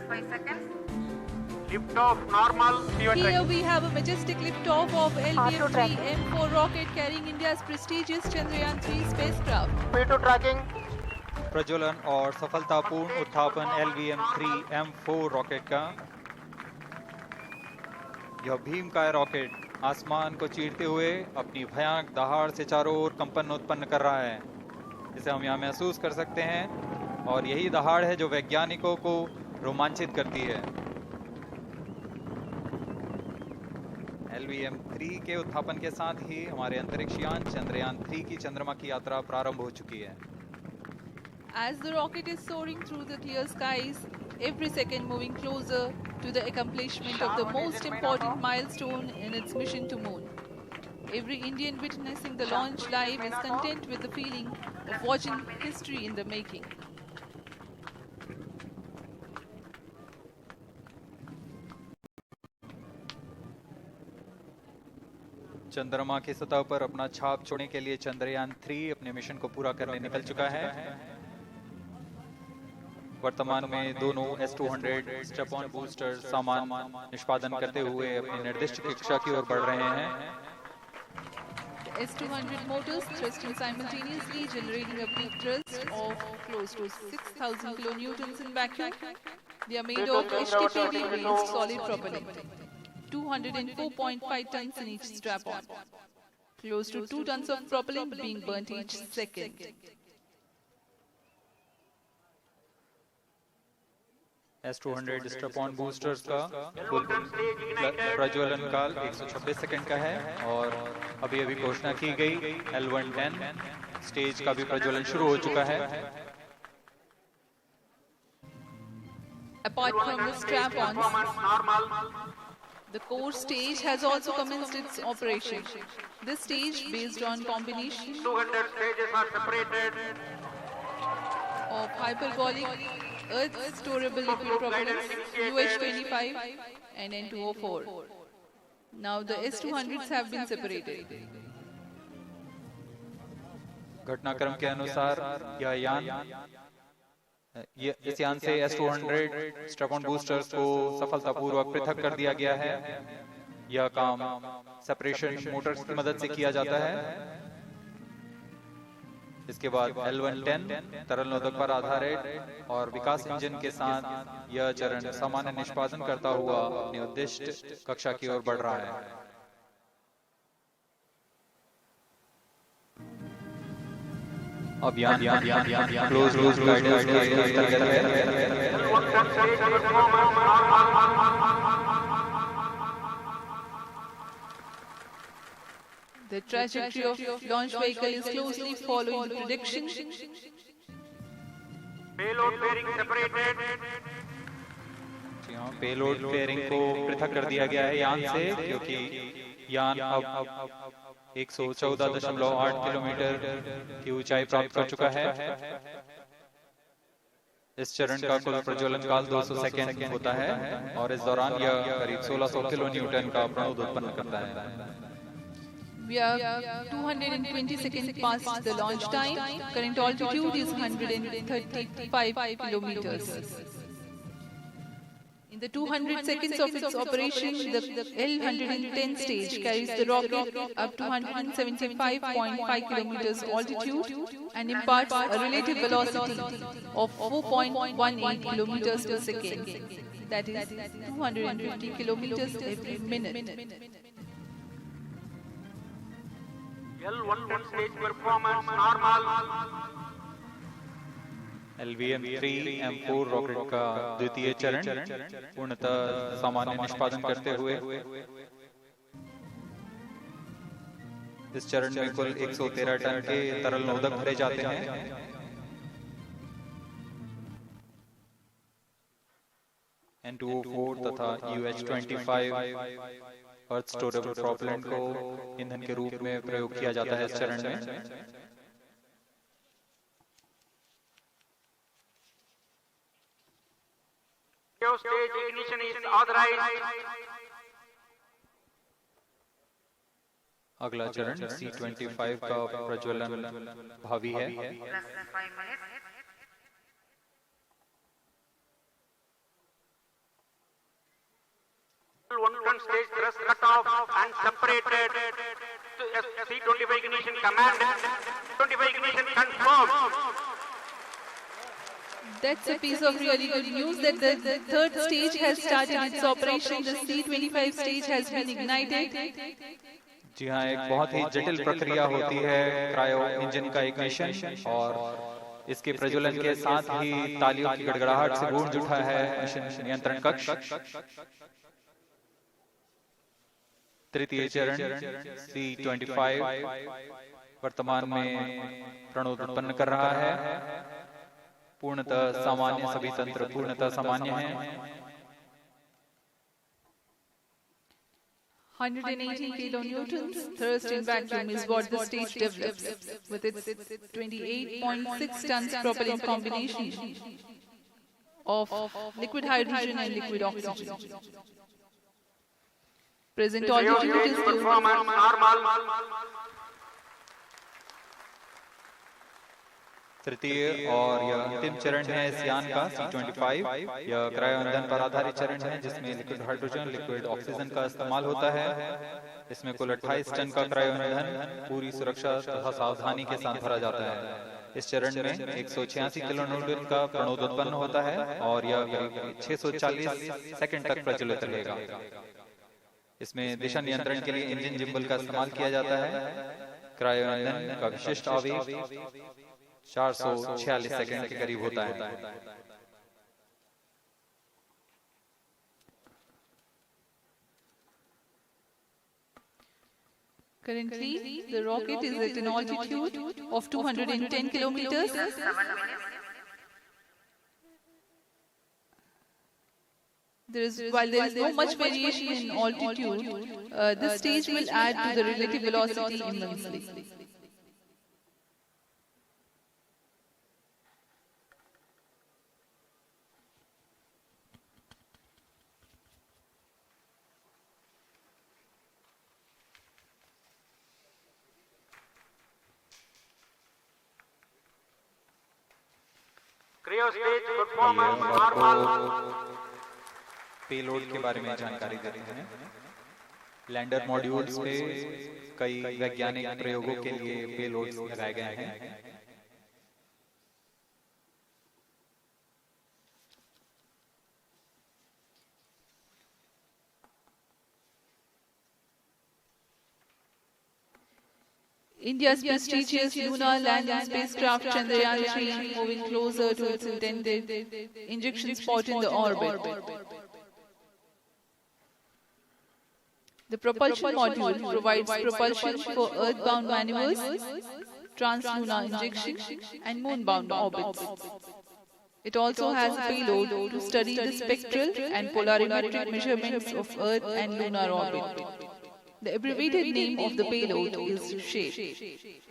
5 seconds. Lift off normal. Here we have a majestic liftoff of LVM-3 M4 rocket carrying India's prestigious Chandrayaan-3 spacecraft. P2 tracking. प्रज्वलन और सफलतापूर्ण उत्थापन LVM-3 M4 rocket का। यह भीमकाय rocket आसमान को चीरते हुए अपनी भयानक दहाड़ से चारों ओर कंपन उत्पन्न कर रहा है, जिसे हम यहाँ महसूस कर सकते हैं, और यही दहाड़ है जो वैज्ञानिकों को रोमांचित करती है। LVM-3 के उत्थापन के साथ ही हमारे अंतरिक्ष यान चंद्रयान-3 की चंद्रमा की यात्रा प्रारंभ हो चुकी है। As the rocket is soaring through the clear skies, every second moving closer to the accomplishment of the most important milestone in its mission to Moon. Every Indian witnessing the launch live is content with the feeling of watching history in the making. चंद्रमा की सतह पर अपना छाप छोड़ने के लिए चंद्रयान-3 अपने मिशन को पूरा करने निकल चुका है। वर्तमान में दोनों S-200 स्टेप-ऑन बूस्टर सामान निष्पादन करते हुए अपनी निर्दिष्ट कक्षा की ओर बढ़ रहे हैं। The S-200 motors thrusting simultaneously, generating a peak thrust of close to 6,000 kilonewtons in vacuum. They are made of HTPV-based solid propellant. 204.5 tons in each strap-on. Close to 2 tons of propellant being burnt each second. S-200 step-on boosters का कुल प्रज्वलन काल 126 second का है, और अभी घोषणा की गई L110 स्टेज का भी प्रज्वलन शुरू हो चुका है। Apart from the strap-ons, the core stage has also commenced its operation. This stage, based on combination 200 stages are separated. of hyperbolic Earth storable liquid propellants UH-25 and N-204. Now the S-200s have been separated. घटनाक्रम के अनुसार इस यान से S-200 step-on boosters को सफलतापूर्वक पृथक कर दिया गया है। यह काम सेपरेशन मोटर्स की मदद से किया जाता है। इसके बाद L110 तरल नोदक पर आधारित और विकास इंजन के साथ यह चरण सामान्य निष्पादन करता हुआ अपनी उद्दिष्ट कक्षा की ओर बढ़ रहा है। अब यान क्लोज गाइडेंस के अंतर्गत है। The trajectory of launch vehicle is closely following the prediction. Payload bearing separated. Payload fairing को पृथक कर दिया गया है यान से, क्योंकि यान अब 114.8 किलोमीटर की ऊंचाई प्राप्त कर चुका है। इस चरण का कुल प्रज्वलन काल 200 सेकेंड होता है, और इस दौरान यह करीब 1600 किलो न्यूटन का प्रणोद उत्पन्न करता है। We are 220 seconds past the launch time. Current altitude is 135 kilometers. In the 200 seconds of its operation, the L-110 stage carries the rocket up to 175.5 kilometers altitude and imparts a relative velocity of 4.18 kilometers per second. That is 250 kilometers every minute. L110 stage performance normal. LVM-3 M4 rocket का द्वितीय चरण पूर्णतः सामान्य निष्पादन करते हुए इस चरण में कुल 113 टन के तरल नोदक भरे जाते हैं। N-204 तथा UH-25 अर्थ स्टोरेबल प्रोपेलेंट को ईंधन के रूप में प्रयोग किया जाता है इस चरण में। Stage ignition is authorized. अगला चरण C-25 का प्रज्वलन भावी है। Less than 5 minutes. L110 stage thrust cut off and separated. C25 ignition commanded. 25 ignition confirmed. That's a piece of really good news that the third stage has started its operation. The C25 stage has been ignited. जी हाँ, एक बहुत ही जटिल प्रक्रिया होती है cryo engine का ignition, और इसके प्रज्वलन के साथ ही तालियों की गड़गड़ाहट से गूंज उठा है मिशन नियंत्रण कक्ष। तृतीय चरण C25 वर्तमान में प्रणोद उत्पन्न कर रहा है। पूर्णतः सामान्य, सभी तंत्र पूर्णतः सामान्य हैं। 180 kilonewtons thrust in vacuum is what the stage develops with its 28.6 tons propellant combination of liquid hydrogen and liquid oxygen. Present altitude is Performance normal. तृतीय और यह अंतिम चरण है इस यान का C25। यह क्रायो ईंधन पर आधारित चरण है जिसमें लिक्विड हाइड्रोजन, लिक्विड ऑक्सीजन का इस्तेमाल होता है। इसमें कुल 28 टन का क्रायो ईंधन पूरी सुरक्षा तथा सावधानी के साथ भरा जाता है। इस चरण में 186 किलोन्यूटन का प्रणोद उत्पन्न होता है और यह करीब 640 सेकंड तक प्रज्वलित रहेगा। इसमें दिशा नियंत्रण के लिए इंजन जिम्बल का इस्तेमाल किया जाता है। क्रायो ईंधन का विशिष्ट आवेग 446 सेकंड के करीब होता है। currently the rocket is at an altitude of 210 kilometers. While there is no much variation in altitude, this stage will add to the relative velocity immensely. Cryo stage performance normal. Payload के बारे में जानकारी देते हैं। Lander modules पे कई वैज्ञानिक प्रयोगों के लिए पेलोड्स लगाए गए हैं। India's prestigious lunar landing spacecraft Chandrayaan-3 moving closer to its intended injection spot in the orbit. The propulsion module provides propulsion for earthbound maneuvers, translunar injection, and moonbound orbits. It also has a payload to study the spectral and polarimetric measurements of Earth and lunar orbit. The abbreviated name of the payload is SHAPE.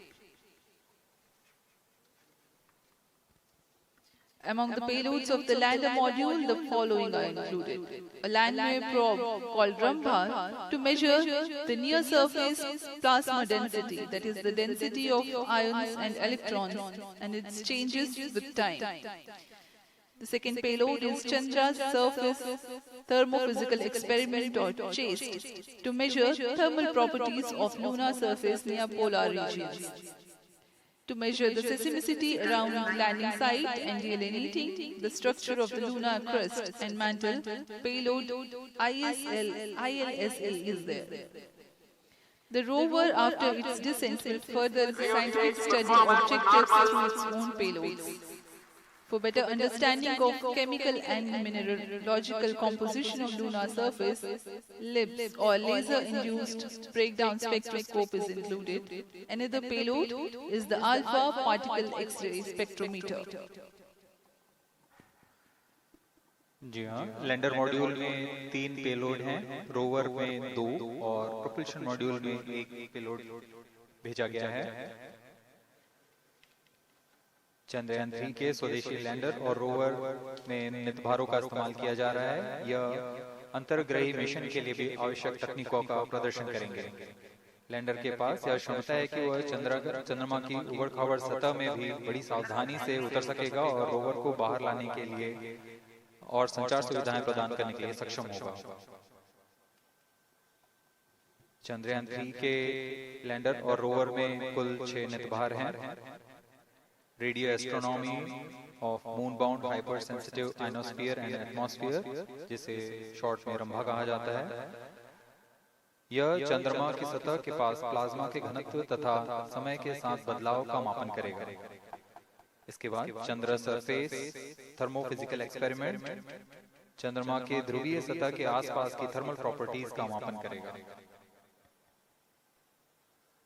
Among the payloads of the lander module, the following are included. A landway probe called Rambha to measure the near-surface plasma density, that is the density of ions and electrons, and its changes with time. The second payload is Chandra's Surface Thermophysical Experiment, or CHASTE, to measure thermal properties of lunar surface near polar regions. To measure the seismicity around the landing site and delineating the structure of the lunar crust and mantle, payload ILSA is there. The rover, after its descent, will further the scientific study objectives through its own payloads. For better understanding of chemical and mineralogical composition of lunar surface, LIBS or laser-induced breakdown spectroscope is included. Another payload is the alpha particle X-ray spectrometer. जी हाँ, lander module में 3 payload हैं, rover में 2 और propulsion module में 1 payload भेजा गया है। चंद्रयान 3 के स्वदेशी लैंडर और रोवर में नितभारों का इस्तेमाल किया जा रहा है। यह अंतर्ग्रही मिशन के लिए भी आवश्यक तकनीकों का प्रदर्शन करेंगे। लैंडर के पास यह क्षमता है कि वह चंद्रमा की उबड़-खाबड़ सतह में भी बड़ी सावधानी से उतर सकेगा और रोवर को बाहर लाने के लिए और संचार सुविधाएं प्रदान करने के लिए सक्षम होगा। चंद्रयान 3 के लैंडर और रोवर में कुल 6 नितभार हैं। Radio astronomy of moon bound hyper sensitive ionosphere and atmosphere, जिसे शॉर्ट में रंभा कहा जाता है, यह चंद्रमा की सतह के पास प्लाज्मा के घनत्व तथा समय के साथ बदलाव का मापन करेगा। इसके बाद चंद्र सरफेस थर्मोफिजिकल एक्सपेरिमेंट चंद्रमा के ध्रुवीय सतह के आसपास की थर्मल प्रॉपर्टीज का मापन करेगा।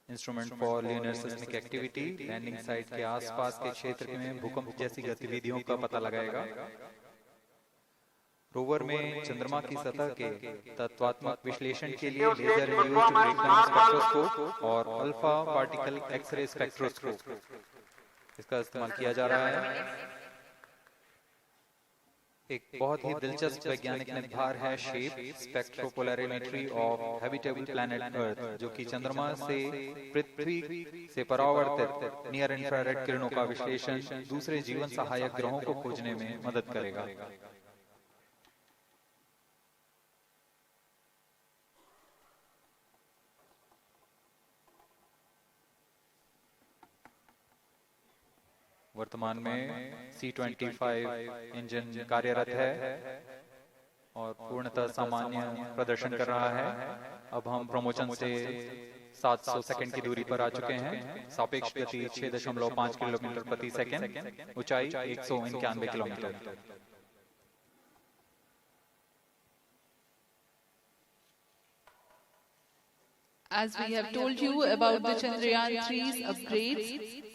Instrument for lunar seismic activity landing site के आसपास के क्षेत्र में भूकंप जैसी गतिविधियों का पता लगाएगा। रोवर में चंद्रमा की सतह के तत्वात्मक विश्लेषण के लिए लेजर इंड्यूस्ड ब्रेकडाउन स्पेक्ट्रोस्कोप और अल्फा पार्टिकल एक्सरे स्पेक्ट्रोस्कोप इसका इस्तेमाल किया जा रहा है। एक बहुत ही दिलचस्प वैज्ञानिक निर्धार है shape स्पेक्ट्रोपोलैरिमेट्री of habitable planet earth, जो कि चंद्रमा से पृथ्वी से परावर्तित नियर इंफ्रारेड किरणों का विश्लेषण दूसरे जीवन सहायक ग्रहों को खोजने में मदद करेगा। वर्तमान में C-25 इंजन कार्यरत है और पूर्णतः सामान्य प्रदर्शन कर रहा है। अब हम प्रमोशन से 700 सेकंड की दूरी पर आ चुके हैं। सापेक्ष गति 6.5 किलोमीटर प्रति सेकंड, ऊंचाई 191 kilometre. As we have told you about the Chandrayaan 3's upgrades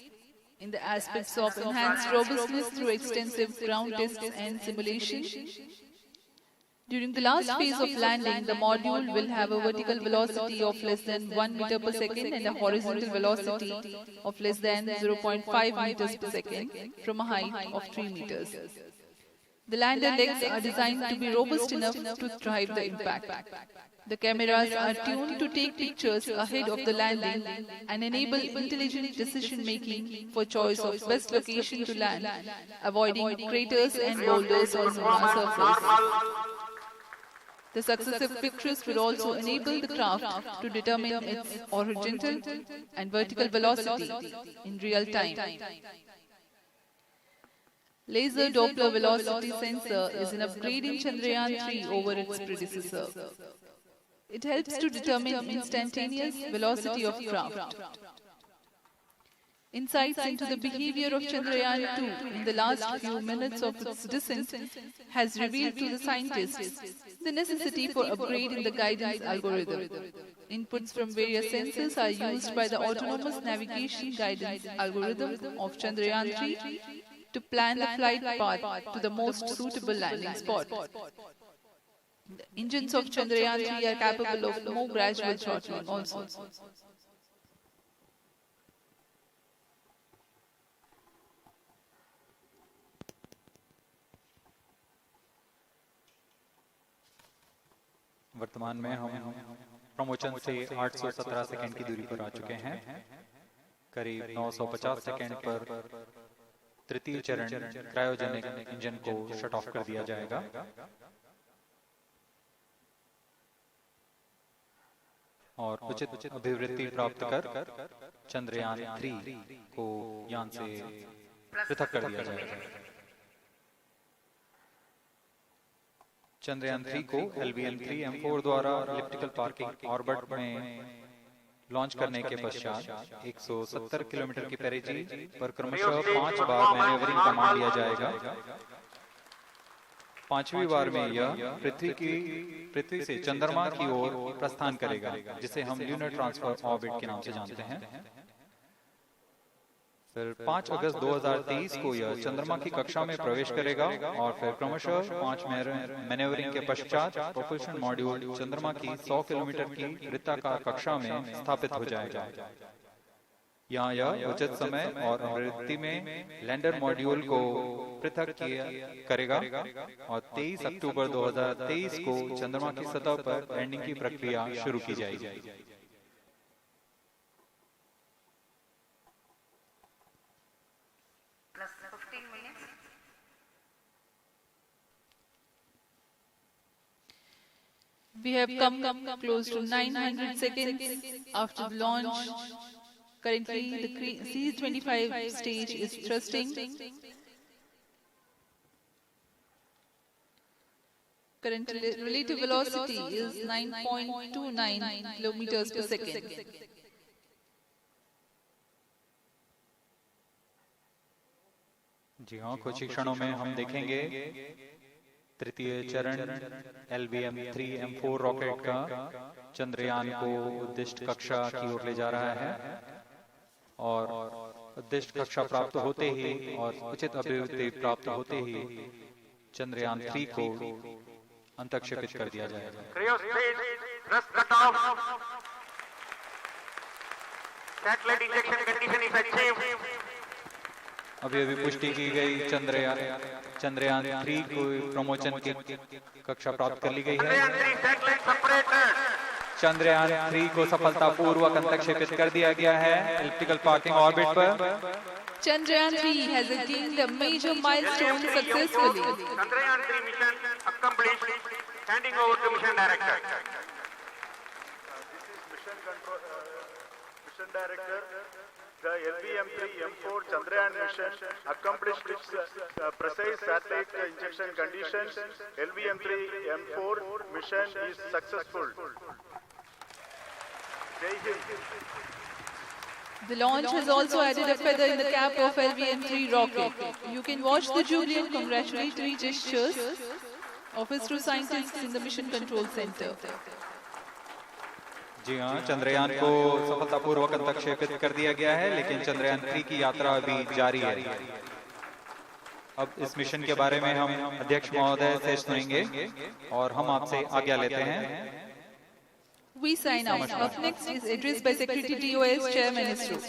in the aspects of enhanced robustness through extensive ground tests and simulation, during the last phase of landing, the module will have a vertical velocity of less than 1 meter per second and a horizontal velocity of less than 0.5 meters per second from a height of 3 meters. The lander legs are designed to be robust enough to thrive the impact. The cameras are tuned to take pictures ahead of the landing and enable intelligent decision-making for choice of best location to land, avoiding craters and boulders on lunar surface. The successive pictures will also enable the craft to determine its horizontal and vertical velocity in real time. Laser Doppler velocity sensor is an upgrade in Chandrayaan 3 over its predecessor. It helps to determine instantaneous velocity of craft. Insights into the behavior of Chandrayaan 2 in the last few minutes of its descent has revealed to the scientists the necessity for upgrading the guidance algorithm. Inputs from various sensors are used by the autonomous navigation guidance algorithm of Chandrayaan 3 to plan the flight path to the most suitable landing spot. The engines of Chandrayaan 3 are capable of more gradual throttling also. वर्तमान में हम promotion से 817 second की दूरी पर आ चुके हैं। करीब 950 सेकंड पर तृतीय चरण क्रायोजेनिक इंजन को शट ऑफ कर दिया जाएगा और उचित अभिवृद्धि प्राप्त कर चंद्रयान 3 को यान से पृथक कर दिया जाएगा। चंद्रयान 3 को LVM-3M4 द्वारा इलिप्टिकल पार्किंग ऑर्बिट में लॉन्च करने के पश्चात 170 किलोमीटर की पेरिजी पर क्रमशः 5 बार मैन्यूवरिंग कमांड दिया जाएगा। 5वीं बार में यह पृथ्वी से चंद्रमा की ओर प्रस्थान करेगा, जिसे हम ल्यूनर ट्रांसफर ऑर्बिट के नाम से जानते हैं। फिर 5 अगस्त 2023 को यह चंद्रमा की कक्षा में प्रवेश करेगा और फिर क्रमशः 5 मैन्यूवरिंग के पश्चात प्रोपल्शन मॉड्यूल चंद्रमा की 100 किलोमीटर की वृत्ताकार कक्षा में स्थापित हो जाएगा। यहाँ यह उचित समय और आवृत्ति में लैंडर मॉड्यूल को पृथक करेगा और 23 अक्टूबर 2023 को चंद्रमा की सतह पर लैंडिंग की प्रक्रिया शुरू की जाएगी। We have come close to 900 seconds after the launch. Currently, the C-25 stage is thrusting. Current relative velocity is 9.29 kilometers per second. जी हाँ, कुछ ही क्षणों में हम देखेंगे तृतीय चरण LVM-3 M4 रॉकेट का चंद्रयान को उद्दिष्ट कक्षा की ओर ले जा रहा है और उद्दिष्ट कक्षा प्राप्त होते ही और उचित अभिवृद्धि प्राप्त होते ही चंद्रयान 3 को अंतक्षेपित कर दिया जाएगा। Satellite injection condition is achieved. अभी अभी पुष्टि की गई चंद्रयान 3 को प्रमोशन की कक्षा प्राप्त कर ली गई है। चंद्रयान 3 को सफलतापूर्वक अंतक्षेपित कर दिया गया है एलिप्टिकल पार्किंग ऑर्बिट पर। Chandrayaan 3 has attained a major milestone successfully. Chandrayaan 3 mission accomplished. Handing over to mission director. This is mission director. The LVM-3 M4 Chandrayaan mission accomplished its precise satellite injection conditions. LVM-3 M4 mission is successful. Jai Hind. The launch has also added a feather in the cap of LVM-3 rocket. You can watch the jubilant congratulatory gestures of its two scientists in the Mission Control Center. जी हाँ, चंद्रयान को सफलतापूर्वक अंतक्षेपित कर दिया गया है, लेकिन चंद्रयान 3 की यात्रा अभी जारी है। अब इस मिशन के बारे में हम अध्यक्ष महोदय से सुनेंगे और हम आपसे आज्ञा लेते हैं। We sign out. Up next is address by Secretary DOS Chairman ISRO.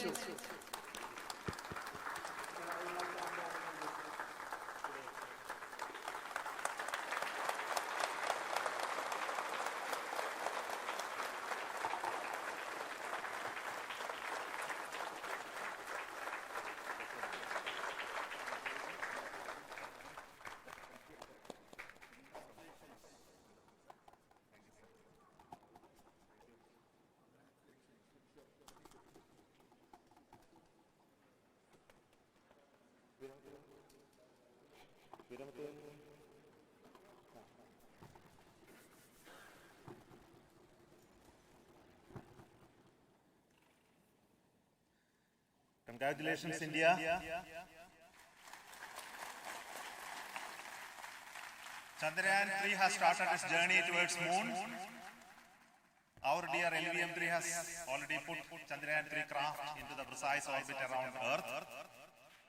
Congratulations, India. Chandrayaan 3 has started its journey towards moon. Our dear LVM-3 has already put Chandrayaan 3 craft into the precise orbit around Earth.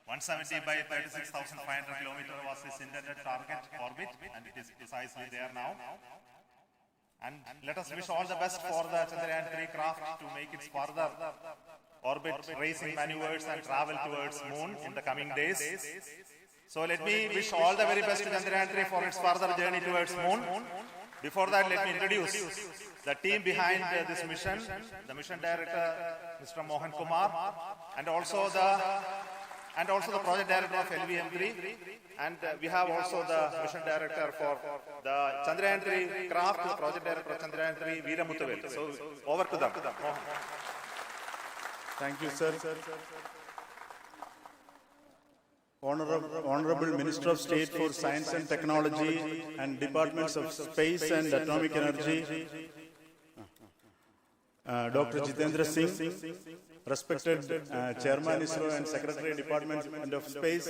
170 by 36,500 kilometers was its intended target orbit, and it is precisely there now. And let us wish all the best for the Chandrayaan 3 craft to make its further orbit racing maneuvers and travel towards moon in the coming days. So let me wish all the very best to Chandrayaan 3 for its further journey towards moon. Before that, let me introduce the team behind this mission, the mission director, Mr. Mohan Kumar, and also the project director of LVM-3, and we have also the mission director for the Chandrayaan 3 craft, the project director of Chandrayaan 3, Veera Muthuvel. So over to them. Thank you, sir. Honorable Minister of State for Science and Technology and Departments of Space and Atomic Energy, Dr. Jitendra Singh, respected Chairman ISRO and Secretary Department of Space,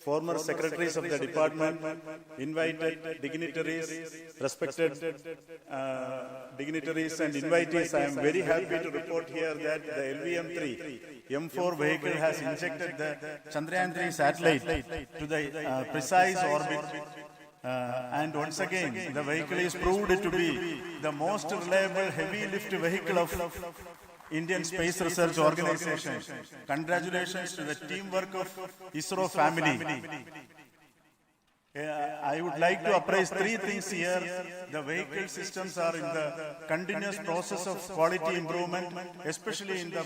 former Secretaries of the Department, invited dignitaries, respected dignitaries and invitees, I am very happy to report here that the LVM-3 M4 vehicle has injected the Chandrayaan 3 satellite to the precise orbit. And once again, the vehicle is proved to be the most reliable heavy lift vehicle of Indian Space Research Organization. Congratulations to the teamwork of ISRO family. I would like to appraise three things here. The vehicle systems are in the continuous process of quality improvement, especially in the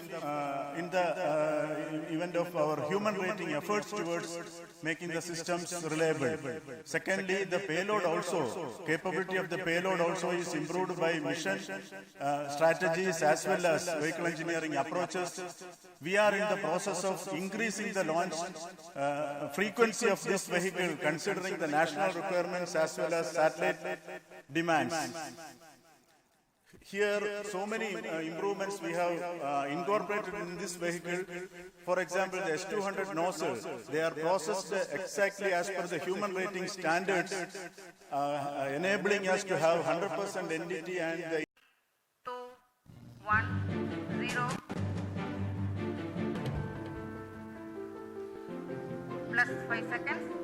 event of our human rating efforts towards making the systems reliable. Secondly, the payload also, capability of the payload also is improved by mission strategies as well as vehicle engineering approaches. We are in the process of increasing the launch frequency of this vehicle, considering the national requirements as well as satellite demands. Here, so many improvements we have incorporated in this vehicle. For example, the S200 nozzle, they are processed exactly as per the human rating standards, enabling us to have 100% NDT and the 2, 1, 0. Plus 5 seconds.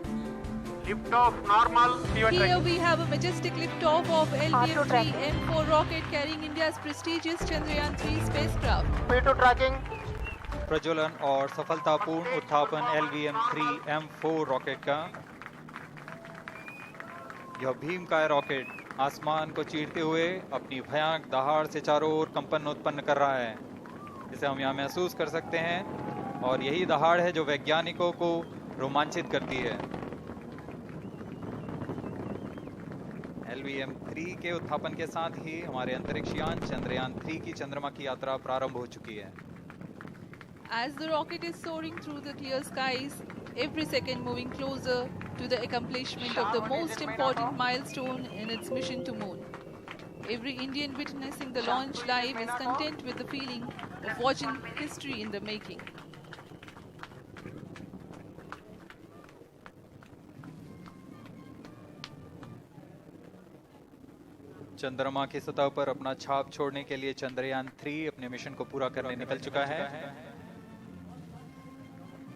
Lift off normal. Here we have a majestic liftoff of LVM-3 M4 rocket carrying India's prestigious Chandrayaan-3 spacecraft. P2 tracking. प्रज्वलन और सफलतापूर्ण उत्थापन LVM-3 M4 rocket का। यह भीमकाय rocket आसमान को चीरते हुए अपनी भयानक दहाड़ से चारों ओर कंपन उत्पन्न कर रहा है, जिसे हम यहाँ महसूस कर सकते हैं। और यही दहाड़ है जो वैज्ञानिकों को रोमांचित करती है। LVM-3 के उत्थापन के साथ ही हमारे अंतरिक्ष यान चंद्रयान-3 की चंद्रमा की यात्रा प्रारंभ हो चुकी है। As the rocket is soaring through the clear skies, every second moving closer to the accomplishment of the most important milestone in its mission to moon. Every Indian witnessing the launch live is content with the feeling of watching history in the making. चंद्रमा की सतह पर अपना छाप छोड़ने के लिए चंद्रयान-3 अपने मिशन को पूरा करने निकल चुका है।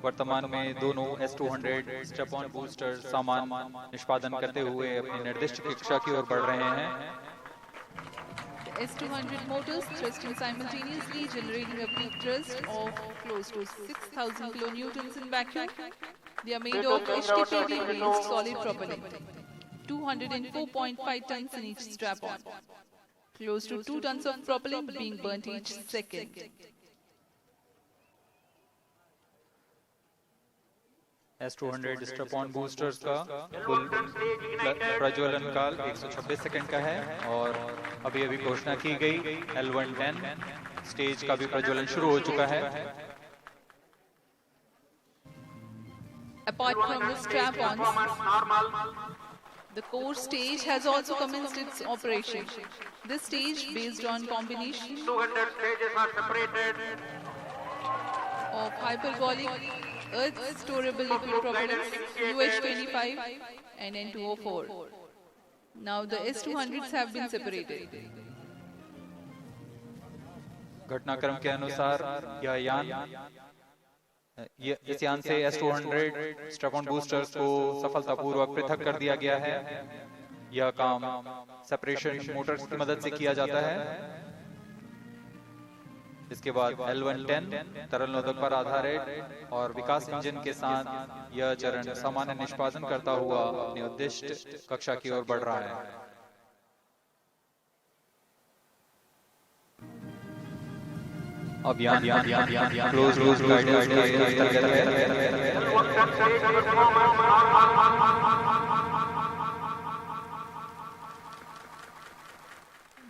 वर्तमान में दोनों S200 स्टेप-ऑन बूस्टर सामान निष्पादन करते हुए अपनी निर्दिष्ट कक्षा की ओर बढ़ रहे हैं। The S200 motors thrusting simultaneously, generating a peak thrust of close to 6,000 kilonewtons in vacuum. They are made of HTPV-based solid propellant. 204.5 tons in each strap-on. Close to 2 tons of propellant being burnt each second. S200 step-on boosters का कुल प्रज्वलन काल 126 second का है और अभी घोषणा की गई L110 स्टेज का भी प्रज्वलन शुरू हो चुका है। Apart from the strap-ons, the core stage has also commenced its operation. This stage, based on combination 200 stages are separated. of hyperbolic Earth storable liquid propellants UH-25 and N2O4. Now the S200s have been separated. घटनाक्रम के अनुसार यह यान इस यान से S200 step-on boosters को सफलतापूर्वक पृथक कर दिया गया है। यह काम सेपरेशन मोटर्स की मदद से किया जाता है। इसके बाद L110 तरल नोदक पर आधारित और विकास इंजन के साथ यह चरण सामान्य निष्पादन करता हुआ अपनी उद्दिष्ट कक्षा की ओर बढ़ रहा है। अब यान क्लोज गाइडेंस के अंतर्गत है।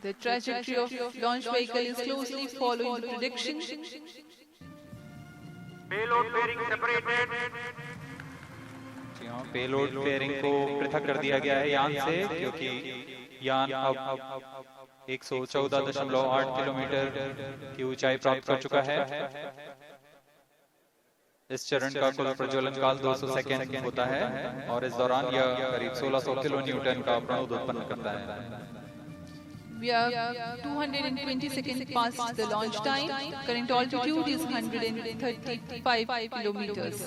The trajectory of launch vehicle is closely following the prediction. Payload fairing separated. Payload fairing को पृथक कर दिया गया है यान से, क्योंकि यान अब 114.8 किलोमीटर की ऊंचाई प्राप्त कर चुका है। इस चरण का कुल प्रज्वलन काल 200 सेकेंड होता है और इस दौरान यह करीब 1600 किलो न्यूटन का प्रणोद उत्पन्न करता है। We are 220 seconds past the launch time. Current altitude is 135 kilometers.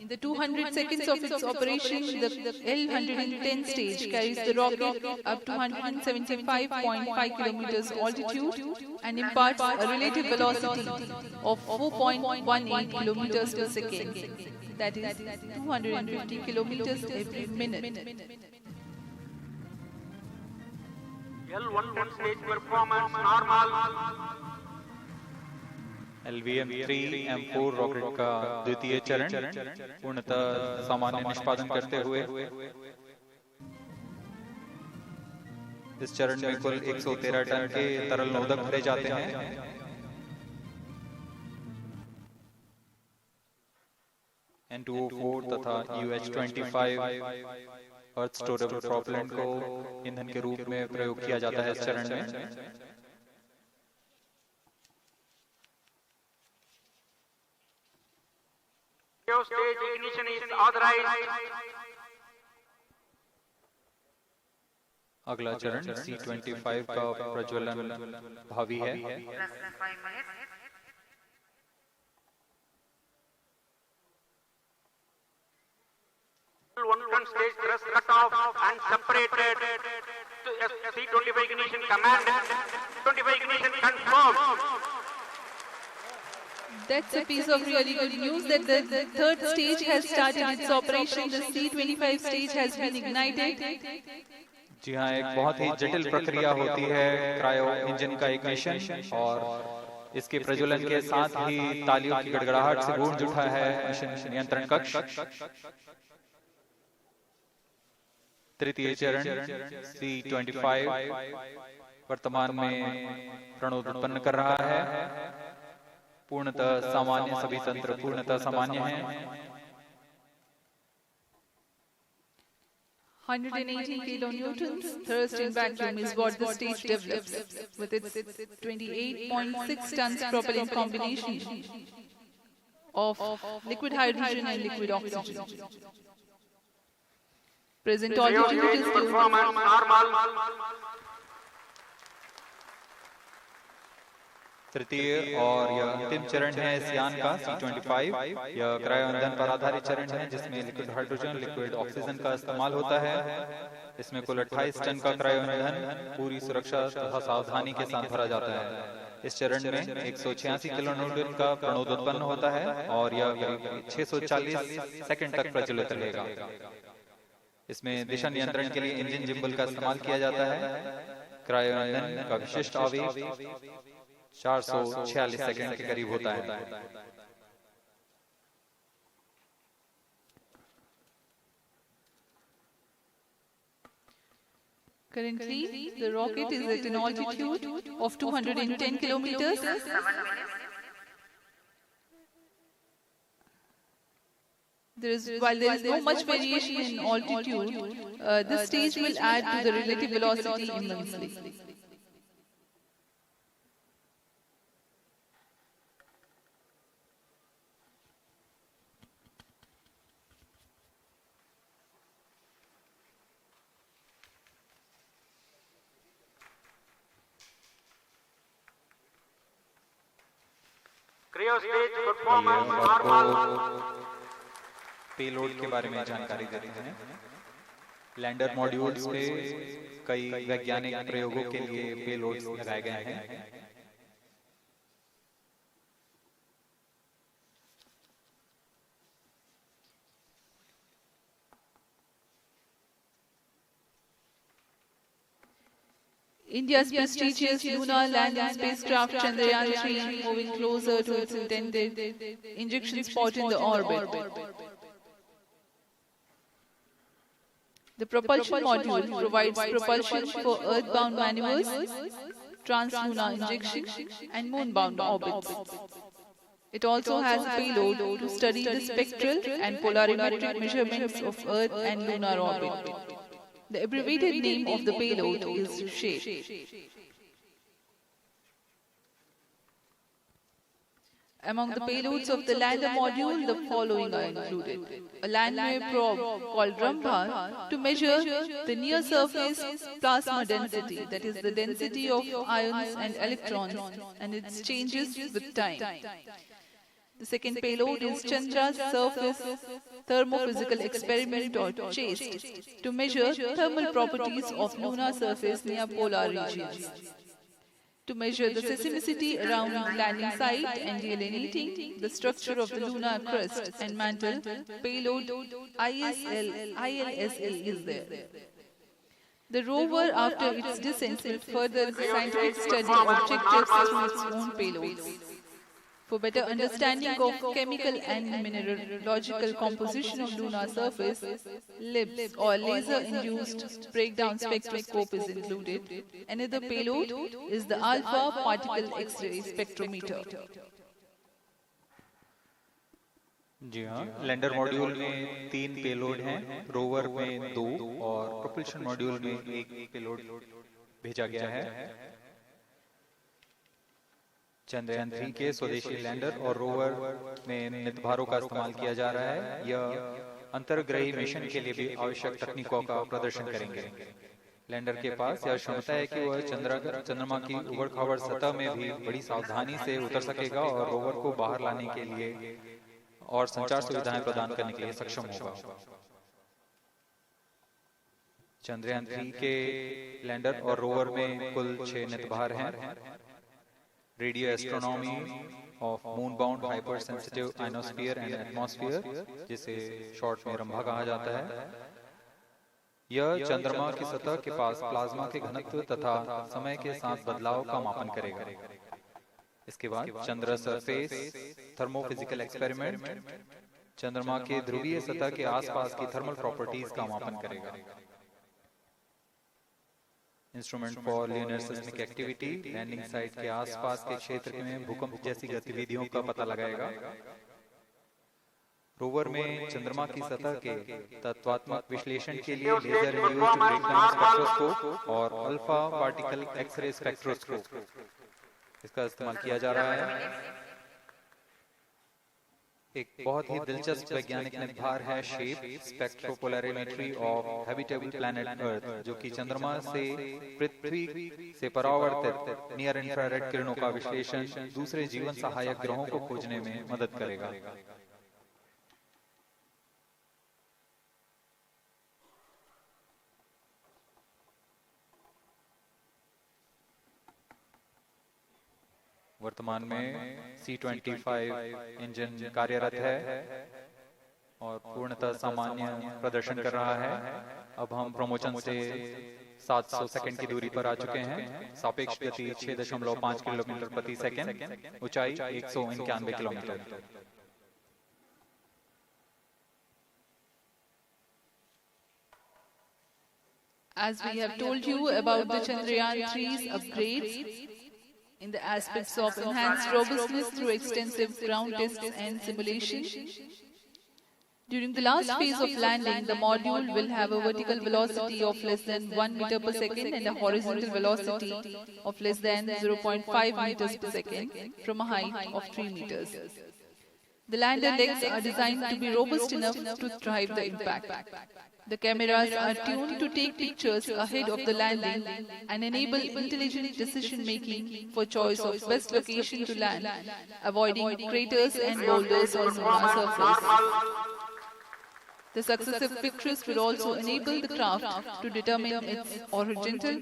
In the 200 seconds of its operation, the L-110 stage carries the rocket up to 175.5 kilometers altitude and imparts a relative velocity of 4.18 kilometers per second. That is 250 kilometers every minute. L-110 stage performance normal. LVM-3 M4 rocket का द्वितीय चरण पूर्णतः सामान्य निष्पादन करते हुए इस चरण में कुल 113 टन के तरल नोदक भरे जाते हैं। N2O4 तथा UH-25 अर्थ स्टोरेबल प्रोपेलेंट को ईंधन के रूप में प्रयोग किया जाता है इस चरण में। Stage ignition is authorized. अगला चरण C-25 का प्रज्वलन भावी है। Less than 5 minutes. L-110 stage thrust cut off and separated. C-25 ignition command. 25 ignition confirmed. That's a piece of really good news that the third stage has started its operation. The C-25 stage has been ignited. जी हाँ, एक बहुत ही जटिल प्रक्रिया होती है cryo engine का ignition और इसके प्रज्वलन के साथ ही तालियों की गड़गड़ाहट से गूंज उठा है मिशन नियंत्रण कक्ष। तृतीय चरण C-25 वर्तमान में प्रणोद उत्पन्न कर रहा है। पूर्णतः सामान्य सभी तंत्र पूर्णतः सामान्य हैं। 118 kilonewtons thrust in vacuum is what the stage develops with its 28.6 tons propellant combination of liquid hydrogen and liquid oxygen. Present altitude is Performance normal. तृतीय और यह अंतिम चरण है इस यान का C-25। यह क्रायो ईंधन पर आधारित चरण है जिसमें लिक्विड हाइड्रोजन लिक्विड ऑक्सीजन का इस्तेमाल होता है। इसमें कुल 28 टन का क्रायो ईंधन पूरी सुरक्षा तथा सावधानी के साथ भरा जाता है। इस चरण में 186 किलोन्यूटन का प्रणोद उत्पन्न होता है और यह करीब 640 सेकंड तक प्रज्वलित रहेगा। इसमें दिशा नियंत्रण के लिए इंजन जिम्बल का इस्तेमाल किया जाता है। क्रायो ईंधन का विशिष्ट आवेग 446 सेकंड के करीब होता है। currently the rocket is at an altitude of 210 kilometers. 7 minutes. While there is no much variation in altitude, this stage will add to the relative velocity immensely. Cryo stage performance normal. Payload के बारे में जानकारी देते हैं। Lander modules पे कई वैज्ञानिक प्रयोगों के लिए पेलोड्स लगाए गए हैं। India's prestigious lunar landing spacecraft Chandrayaan-3 moving closer to its intended injection spot in the orbit. The propulsion module provides propulsion for earthbound maneuvers, translunar injection, and moonbound orbits. It also has a payload to study the spectral and polarimetric measurements of Earth and lunar orbit. The abbreviated name of the payload is SHAPE. Among the payloads of the lander module, the following are included. A landway probe called Rambha to measure the near-surface plasma density, that is the density of ions and electrons, and its changes with time. The second payload is Chandra's Surface Thermophysical Experiment or CHAST to measure thermal properties of lunar surface near polar regions. To measure the seismicity around landing site and delineating the structure of the lunar crust and mantle, payload ILSA is there. The rover, after its descent, will further the scientific study objectives through its own payloads. For better understanding of chemical and mineralogical composition of lunar surface, LIBS or laser-induced breakdown spectroscope is included. Another payload is the alpha particle X-ray spectrometer. जी हाँ, lander module में 3 payload हैं, rover में 2 और propulsion module में 1 payload भेजा गया है। चंद्रयान 3 के स्वदेशी लैंडर और रोवर में नितभारों का इस्तेमाल किया जा रहा है। यह अंतर्ग्रही मिशन के लिए भी आवश्यक तकनीकों का प्रदर्शन करेंगे। लैंडर के पास यह क्षमता है कि वह चंद्रमा की उबड़-खाबड़ सतह में भी बड़ी सावधानी से उतर सकेगा और रोवर को बाहर लाने के लिए और संचार सुविधाएं प्रदान करने के लिए सक्षम होगा। चंद्रयान 3 के लैंडर और रोवर में कुल 6 नितभार हैं। Radio astronomy of moon bound hyper sensitive ionosphere and atmosphere, जिसे शॉर्ट में रंभा कहा जाता है, यह चंद्रमा की सतह के पास प्लाज्मा के घनत्व तथा समय के साथ बदलाव का मापन करेगा। इसके बाद चंद्र सरफेस थर्मोफिजिकल एक्सपेरिमेंट चंद्रमा के ध्रुवीय सतह के आसपास की थर्मल प्रॉपर्टीज का मापन करेगा। Instrument for linear seismic activity landing site के आसपास के क्षेत्र में भूकंप जैसी गतिविधियों का पता लगाएगा। रोवर में चंद्रमा की सतह के तत्वात्मक विश्लेषण के लिए लेजर इंड्यूस्ड ब्रेकडाउन स्पेक्ट्रोस्कोप और अल्फा पार्टिकल एक्सरे स्पेक्ट्रोस्कोप इसका इस्तेमाल किया जा रहा है। एक बहुत ही दिलचस्प वैज्ञानिक निर्धार है shape स्पेक्ट्रोपोलैरिमेट्री of habitable planet earth, जो कि चंद्रमा से पृथ्वी से परावर्तित नियर इंफ्रारेड किरणों का विश्लेषण दूसरे जीवन सहायक ग्रहों को खोजने में मदद करेगा। वर्तमान में C-25 इंजन कार्यरत है और पूर्णतः सामान्य प्रदर्शन कर रहा है। अब हम प्रमोशन से 700 सेकंड की दूरी पर आ चुके हैं। सापेक्ष गति 6.5 किलोमीटर प्रति सेकंड, ऊंचाई 191 kilometre. As we have told you about the Chandrayaan 3's upgrades in the aspects of enhanced robustness through extensive ground tests and simulation, during the last phase of landing, the module will have a vertical velocity of less than 1 meter per second and a horizontal velocity of less than 0.5 meters per second from a height of 3 meters. The lander legs are designed to be robust enough to thrive the impact. The cameras are tuned to take pictures ahead of the landing and enable intelligent decision-making for choice of best location to land, avoiding craters and boulders on lunar surface. The successive pictures will also enable the craft to determine its horizontal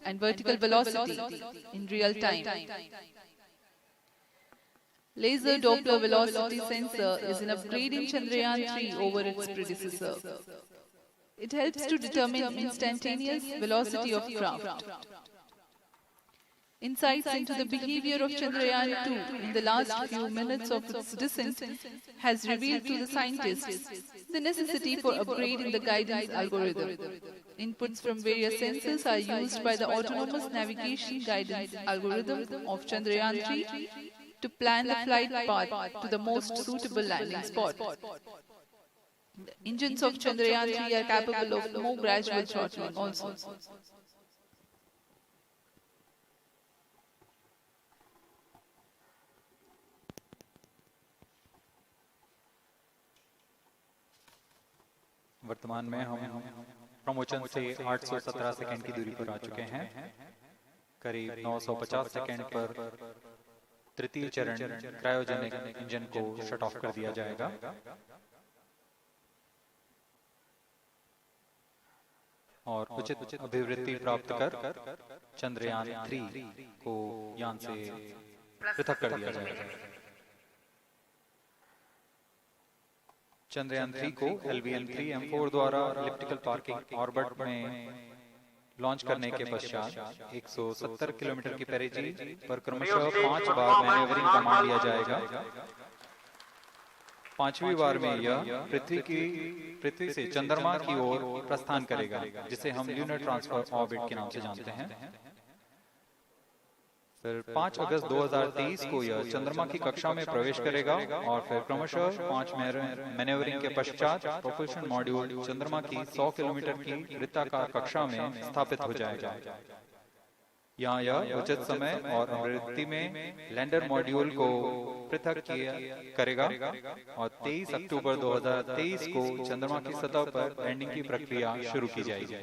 and vertical velocity in real time. Laser Doppler velocity sensor is an upgrade in Chandrayaan 3 over its predecessor. It helps to determine instantaneous velocity of craft. Insights into the behavior of Chandrayaan 2 in the last few minutes of its descent has revealed to the scientists the necessity for upgrading the guidance algorithm. Inputs from various sensors are used by the autonomous navigation guidance algorithm of Chandrayaan 3 to plan the flight path to the most suitable landing spot. The engines of Chandrayaan 3 are capable of more gradual throttling also. वर्तमान में हम promotion से 817 second की दूरी पर आ चुके हैं। करीब 950 सेकंड पर तृतीय चरण क्रायोजेनिक इंजन को शट ऑफ कर दिया जाएगा और उचित अभिवृद्धि प्राप्त कर चंद्रयान 3 को यान से पृथक कर दिया जाएगा। चंद्रयान 3 को LVM-3M4 द्वारा इलिप्टिकल पार्किंग ऑर्बिट में लॉन्च करने के पश्चात 170 किलोमीटर की पेरिजी पर क्रमशः 5 बार मैन्यूवरिंग कमांड दिया जाएगा। 5वीं बार में यह पृथ्वी से चंद्रमा की ओर प्रस्थान करेगा, जिसे हम ल्यूनर ट्रांसफर ऑर्बिट के नाम से जानते हैं। फिर 5 अगस्त 2023 को यह चंद्रमा की कक्षा में प्रवेश करेगा और फिर क्रमशः 5 मैन्यूवरिंग के पश्चात प्रोपल्शन मॉड्यूल चंद्रमा की 100 किलोमीटर की वृत्ताकार कक्षा में स्थापित हो जाएगा। यहाँ यह उचित समय और आवृत्ति में लैंडर मॉड्यूल को पृथक करेगा और 23 अक्टूबर 2023 को चंद्रमा की सतह पर लैंडिंग की प्रक्रिया शुरू की जाएगी।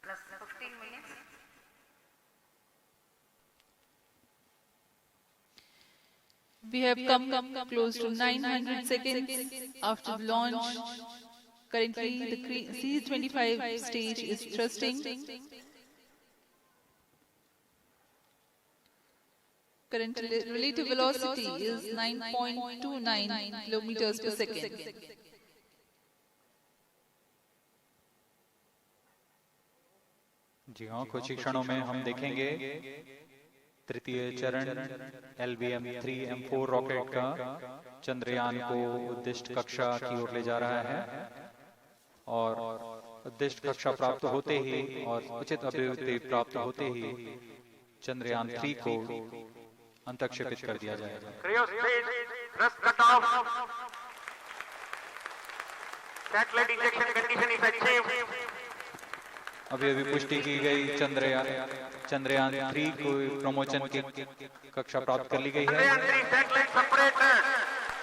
Plus 15 minutes. We have come close to 900 seconds after the launch. Currently, the C-25 stage is thrusting. Current relative velocity is 9.29 kilometers per second. जी हाँ, कुछ ही क्षणों में हम देखेंगे तृतीय चरण LVM-3M4 रॉकेट का चंद्रयान को उद्दिष्ट कक्षा की ओर ले जा रहा है और उद्दिष्ट कक्षा प्राप्त होते ही और उचित अभिवृद्धि प्राप्त होते ही चंद्रयान 3 को अंतक्षेपित कर दिया जाएगा। Cryospace thrust cutoff. Satellite injection condition is achieved. अभी पुष्टि की गई चंद्रयान 3 को प्रमोशन की कक्षा प्राप्त कर ली गई है।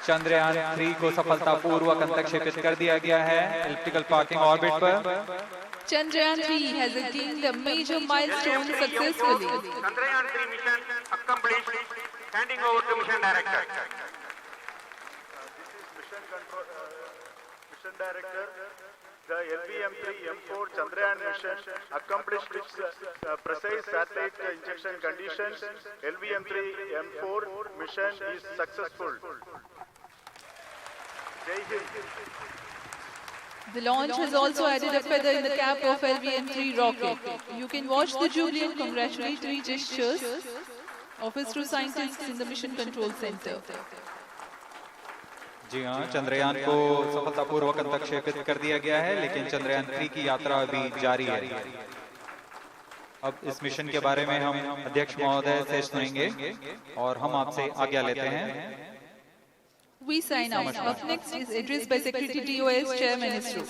चंद्रयान 3 को सफलतापूर्वक अंतक्षेपित कर दिया गया है इलिप्टिकल पार्किंग ऑर्बिट पर। Chandrayaan 3 has attained a major milestone successfully. Chandrayaan 3 mission accomplished. Handing over to mission director. Mission Director, the LVM-3M4 Chandrayaan mission accomplished its precise satellite injection conditions. LVM-3M4 mission is successful. Jai Hind. The launch has also added a feather in the cap of LVM-3 rocket. You can watch the jubilant congratulatory gestures of its two scientists in the Mission Control Center. जी हाँ, चंद्रयान को सफलतापूर्वक अंतक्षेपित कर दिया गया है, लेकिन चंद्रयान 3 की यात्रा अभी जारी है। अब इस मिशन के बारे में हम अध्यक्ष महोदय से सुनेंगे और हम आपसे आज्ञा लेते हैं। We sign out. Up next is address by Secretary DOS Chairman ISRO.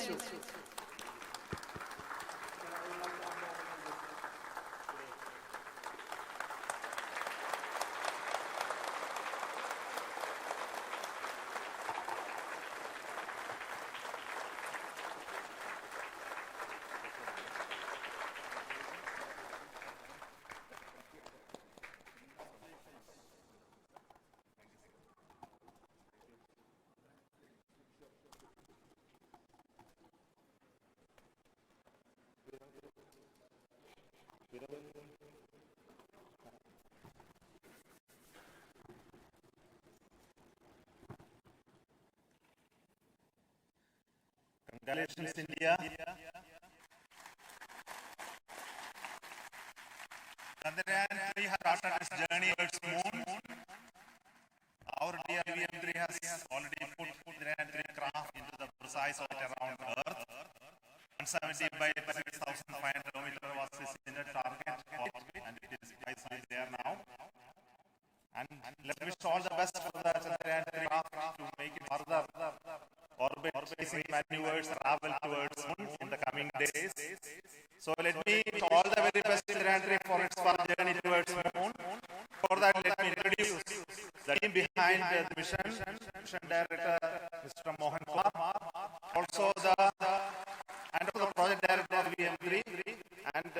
Congratulations, India. Chandrayaan 3 has started its journey towards moon. Our dear LVM-3 has already put Chandrayaan 3 craft into the precise orbit around Earth. 170 by 6,500 kilometers was its inner target orbit, and it is precisely there now. And let's wish all the best for the Chandrayaan 3 craft to make it further orbit chasing maneuvers travel towards moon in the coming days. So let me wish all the very best Chandrayaan 3 for its further journey towards moon. For that, let me introduce the team behind the mission director, Mr. Mohan Kumar, also the project director of LVM-3, and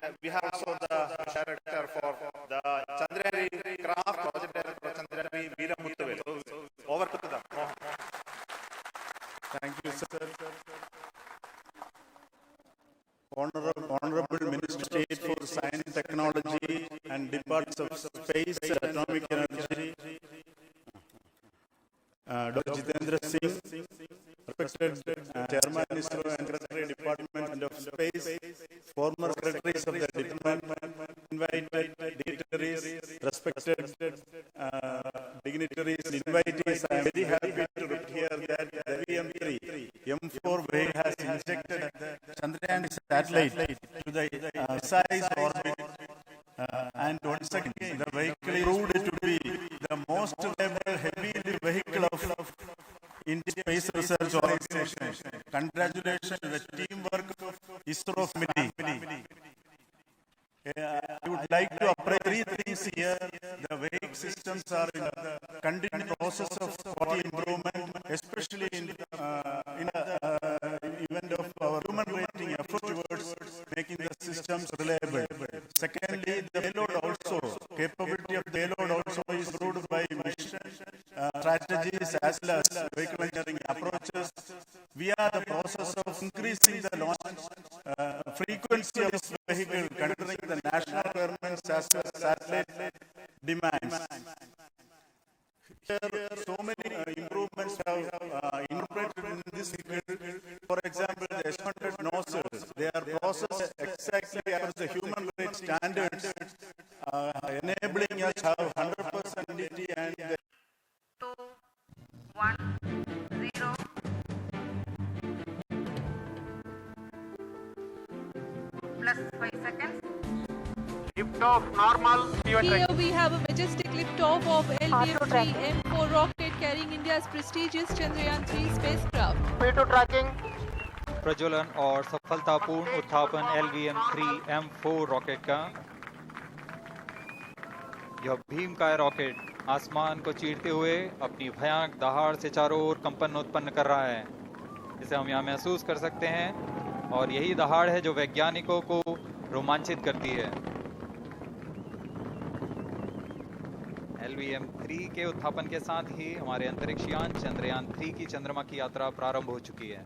craft, Project Director Chandrayan Veeramuthuvel. So, over to them. Thank you, sir. Honorable Minister of State for Science, Technology and Department of Space and Atomic Energy, Dr. Jitendra Singh, respected Chairman ISRO and Secretary Department of Space, former secretaries of the department, invited dignitaries, respected dignitaries, invitees. I am very happy to report here that the LVM-3 M4 vehicle has injected Chandrayan satellite to the precise orbit. And once again, the vehicle proved to be the most reliable heavy vehicle of Indian Space Research Organization. Congratulations to the teamwork of ISRO committee. I would like to appraise 3 things here. The vehicle systems are in the continued process of quality improvement, especially in the event of our human rating effort towards making the systems reliable. Secondly, the payload also, capability of the payload also is improved by mission strategies as well as vehicle engineering approaches. We are in the process of increasing the launch frequency of this vehicle, considering the national government's as well as satellite demands. Here, so many improvements have incorporated in this vehicle. For example, the S100 nozzles, they are processed exactly as the human rate standards, enabling us to have 100% validity and 2, 1, 0. Plus 5 seconds. Lift off normal. Here we have a majestic liftoff of LVM-3 M4 rocket carrying India's prestigious Chandrayaan-3 spacecraft. P2 tracking. प्रज्वलन और सफलतापूर्ण उत्थापन LVM-3 M4 rocket का। यह भीमकाय rocket आसमान को चीरते हुए अपनी भयानक दहाड़ से चारों ओर कंपन उत्पन्न कर रहा है, जिसे हम यहाँ महसूस कर सकते हैं, और यही दहाड़ है जो वैज्ञानिकों को रोमांचित करती है। LVM-3 के उत्थापन के साथ ही हमारे अंतरिक्ष यान चंद्रयान-3 की चंद्रमा की यात्रा प्रारंभ हो चुकी है।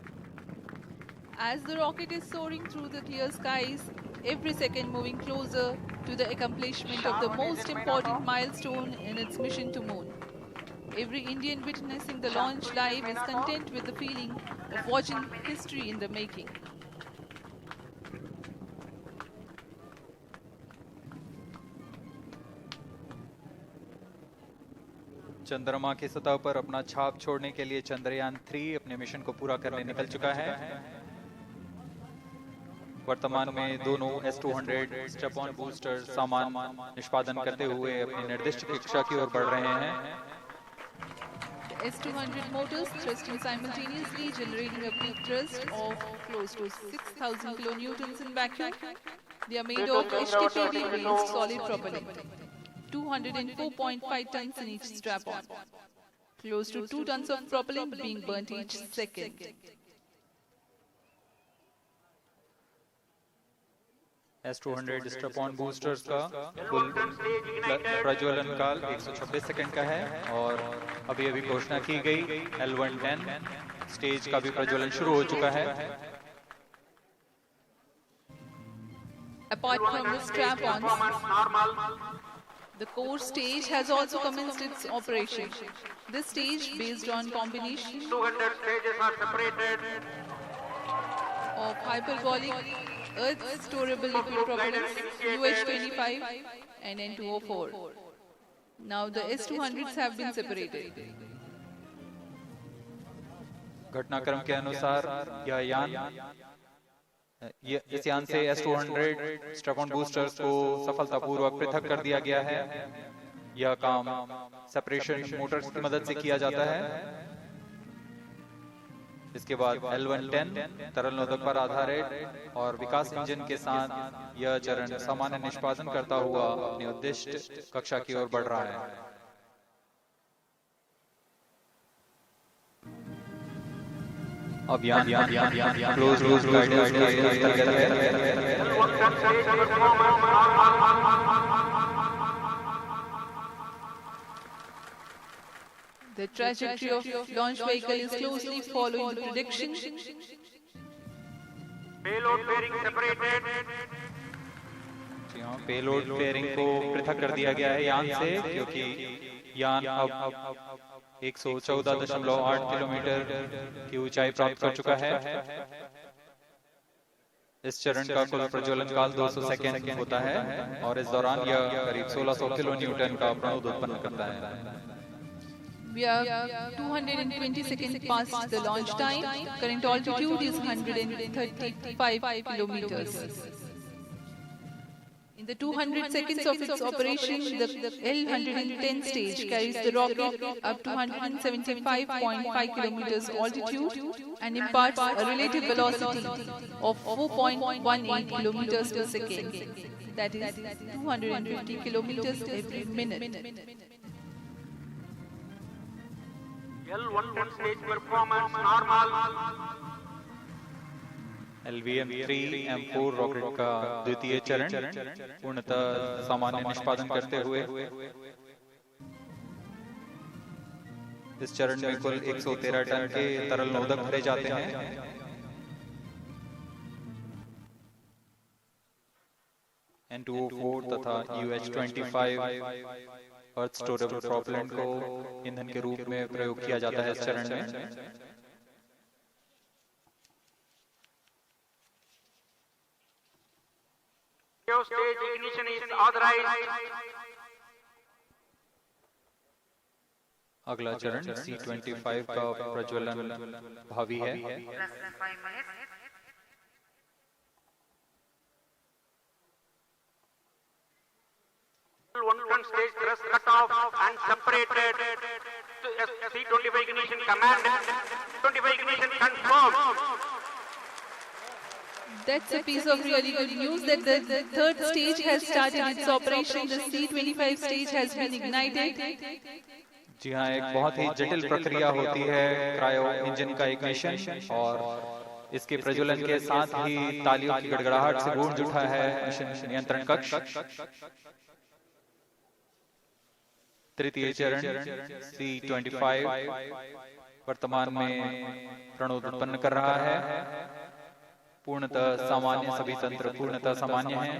As the rocket is soaring through the clear skies, every second moving closer to the accomplishment of the most important milestone in its mission to moon. Every Indian witnessing the launch live is content with the feeling of watching history in the making. चंद्रमा की सतह पर अपना छाप छोड़ने के लिए चंद्रयान-3 अपने मिशन को पूरा करने निकल चुका है। वर्तमान में दोनों S200 स्टेप ऑन बूस्टर सामान निष्पादन करते हुए अपनी निर्दिष्ट कक्षा की ओर बढ़ रहे हैं। The S200 motors thrusting simultaneously, generating a peak thrust of close to 6,000 kilonewtons in vacuum. They are made of HTPB-based solid propellant. 204.5 tons in each strap-on. Close to 2 tons of propellant being burnt each second. S200 step on boosters का कुल प्रज्वलन काल 126 second का है, और अभी अभी घोषणा की गई L110 स्टेज का भी प्रज्वलन शुरू हो चुका है। Apart from the strap-ons, the core stage has also commenced its operation. This stage, based on combination 200 stages are separated. of hyperbolic Earth storable liquid propellants UH-25 and N2O4. Now the S200s have been separated. घटनाक्रम के अनुसार यह यान इस यान से S200 step on boosters को सफलतापूर्वक पृथक कर दिया गया है। यह काम सेपरेशन मोटर्स की मदद से किया जाता है। इसके बाद L110 तरल नोदक पर आधारित और विकास इंजन के साथ यह चरण सामान्य निष्पादन करता हुआ अपनी उद्दिष्ट कक्षा की ओर बढ़ रहा है। अब यान क्लोज गाइडेंस के अंतर्गत है। The trajectory of launch vehicle is closely following the prediction. Payload fairing separated. जी हाँ, पेलोड फेयरिंग को पृथक कर दिया गया है यान से, क्योंकि यान अब 114.8 किलोमीटर की ऊंचाई प्राप्त कर चुका है। इस चरण का कुल प्रज्वलन काल 200 सेकेंड होता है और इस दौरान यह करीब 1600 किलो न्यूटन का प्रणोद उत्पन्न करता है। We are 220 seconds past the launch time. Current altitude is 135 kilometers. In the 200 seconds of its operation, the L-110 stage carries the rocket up to 175.5 kilometers altitude and imparts a relative velocity of 4.18 kilometers per second. That is 250 kilometers every minute. L-110 stage performance normal. LVM-3 M4 rocket का द्वितीय चरण पूर्णतः सामान्य निष्पादन करते हुए इस चरण में कुल 113 टन के तरल नोदक भरे जाते हैं। N2O4 तथा UH-25 अर्थ स्टोरेबल प्रोपेलेंट को ईंधन के रूप में प्रयोग किया जाता है इस चरण में। Stage ignition is authorized. अगला चरण C-25 का प्रज्वलन भावी है। Less than 5 minutes. L-110 stage thrust cut off and separated. C-25 ignition command. 25 ignition confirmed. That's a piece of really good news that the third stage has started its operation. The C-25 stage has been ignited. जी हाँ, एक बहुत ही जटिल प्रक्रिया होती है cryo engine का ignition और इसके प्रज्वलन के साथ ही तालियों की गड़गड़ाहट से गूंज उठा है मिशन नियंत्रण कक्ष। तृतीय चरण C-25 वर्तमान में प्रणोद उत्पन्न कर रहा है। पूर्णतः सामान्य, सभी तंत्र पूर्णतः सामान्य हैं।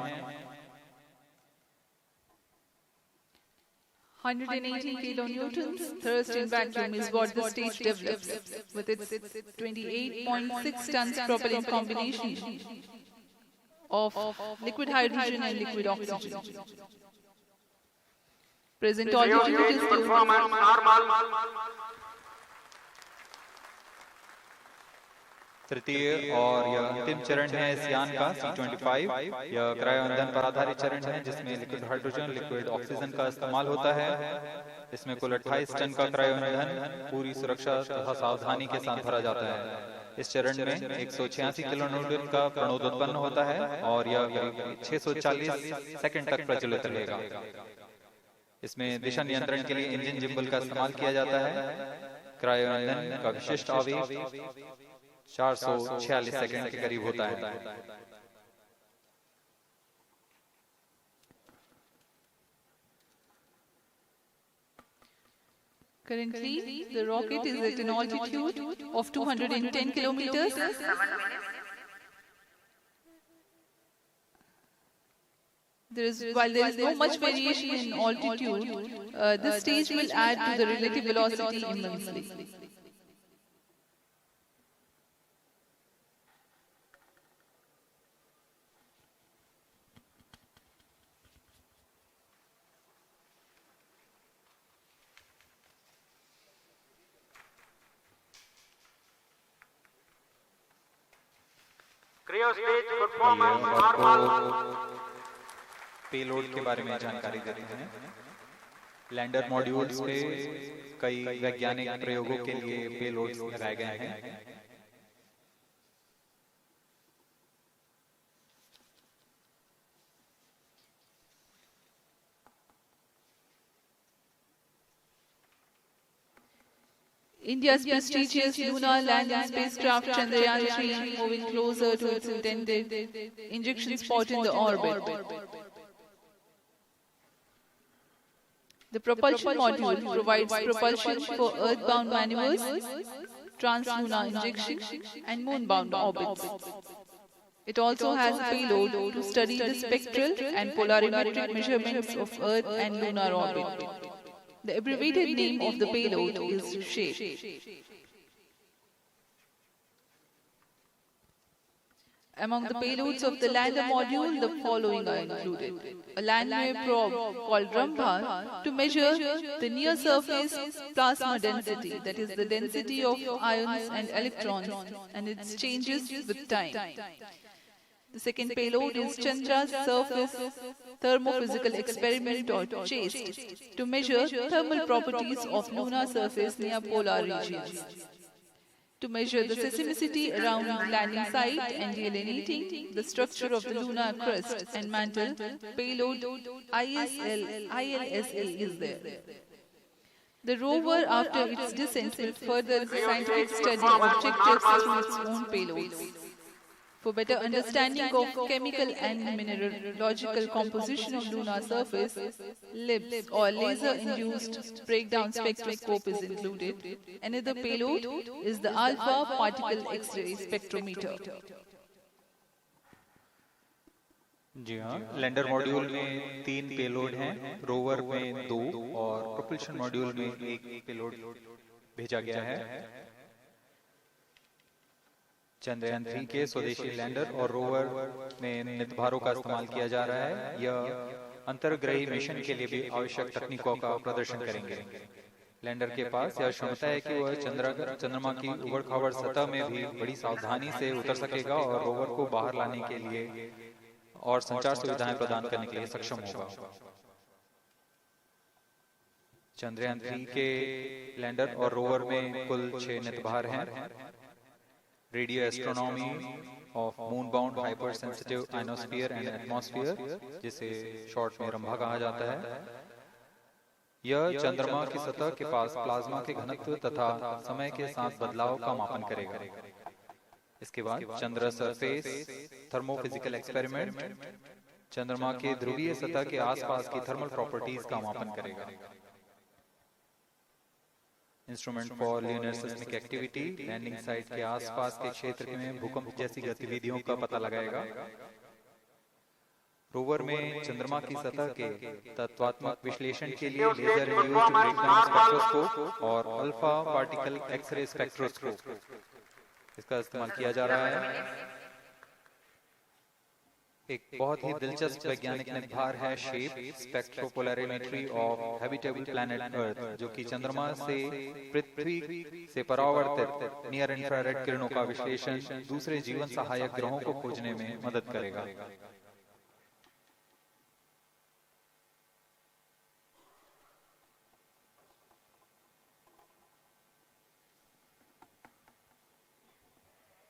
180 kilonewtons thrust in vacuum is what the stage develops with its 28.6 tons propellant combination of liquid hydrogen and liquid oxygen. Present altitude is Performance normal. तृतीय और यह अंतिम चरण है इस यान का C-25। यह क्रायो ईंधन पर आधारित चरण है जिसमें लिक्विड हाइड्रोजन, लिक्विड ऑक्सीजन का इस्तेमाल होता है। इसमें कुल 28 टन का क्रायो ईंधन पूरी सुरक्षा तथा सावधानी के साथ भरा जाता है। इस चरण में 186 किलो न्यूटन का प्रणोद उत्पन्न होता है और यह करीब 640 सेकंड तक प्रज्वलित रहेगा। इसमें दिशा नियंत्रण के लिए इंजन जिम्बल का इस्तेमाल किया जाता है। क्रायो ईंधन का विशिष्ट आवेग 446 सेकंड के करीब होता है। currently the rocket is at an altitude of 210 kilometers. 7 minutes. While there is no much variation in altitude, this stage will add to the relative velocity immensely. Cryo stage performance normal. Payload के बारे में जानकारी देते हैं। Lander modules पे कई वैज्ञानिक प्रयोगों के लिए पेलोड्स लगाए गए हैं। India's prestigious lunar landing spacecraft Chandrayaan-3 moving closer to its intended injection spot in the orbit. The propulsion module provides propulsion for earthbound maneuvers, translunar injection, and moonbound orbits. It also has a payload to study the spectral and polarimetric measurements of Earth and lunar orbit. The abbreviated name of the payload is SHAPE. Among the payloads of the lander module, the following are included. A landway probe called Rambha to measure the near-surface plasma density, that is the density of ions and electrons, and its changes with time. The second payload is Chandra's Surface Thermophysical Experiment or CHASTE to measure thermal properties of lunar surface near polar regions. To measure the seismicity around landing site and delineating the structure of the lunar crust and mantle, payload ILSA is there. The rover, after its descent, will further scientific study objectives through its own payloads. For better understanding of chemical and mineralogical composition of lunar surface, LIBS or laser-induced breakdown spectroscope is included. Another payload is the alpha particle X-ray spectrometer. जी हाँ, lander module में 3 payload हैं, rover में 2 और propulsion module में 1 payload भेजा गया है। चंद्रयान 3 के स्वदेशी लैंडर और रोवर में नितभारों का इस्तेमाल किया जा रहा है। यह अंतर्ग्रही मिशन के लिए भी आवश्यक तकनीकों का प्रदर्शन करेंगे। लैंडर के पास यह क्षमता है कि वह चंद्रमा की उबड़-खाबड़ सतह में भी बड़ी सावधानी से उतर सकेगा और रोवर को बाहर लाने के लिए और संचार सुविधाएं प्रदान करने के लिए सक्षम होगा। चंद्रयान 3 के लैंडर और रोवर में कुल 6 नितभार हैं। Radio astronomy of moon bound hyper sensitive ionosphere and atmosphere, जिसे शॉर्ट में रंभा कहा जाता है, यह चंद्रमा की सतह के पास प्लाज्मा के घनत्व तथा समय के साथ बदलाव का मापन करेगा। इसके बाद चंद्र सरफेस थर्मोफिजिकल एक्सपेरिमेंट चंद्रमा के ध्रुवीय सतह के आसपास की थर्मल प्रॉपर्टीज का मापन करेगा। Instrument for lunar seismic activity landing site के आसपास के क्षेत्र में भूकंप जैसी गतिविधियों का पता लगाएगा। रोवर में चंद्रमा की सतह के तत्वात्मक विश्लेषण के लिए लेजर इंड्यूस्ड ब्रेकडाउन स्पेक्ट्रोस्कोप और अल्फा पार्टिकल एक्सरे स्पेक्ट्रोस्कोप इसका इस्तेमाल किया जा रहा है। एक बहुत ही दिलचस्प वैज्ञानिक निर्धार है shape स्पेक्ट्रोपोलैरिमेट्री of habitable planet earth, जो कि चंद्रमा से पृथ्वी से परावर्तित नियर इंफ्रारेड किरणों का विश्लेषण दूसरे जीवन सहायक ग्रहों को खोजने में मदद करेगा।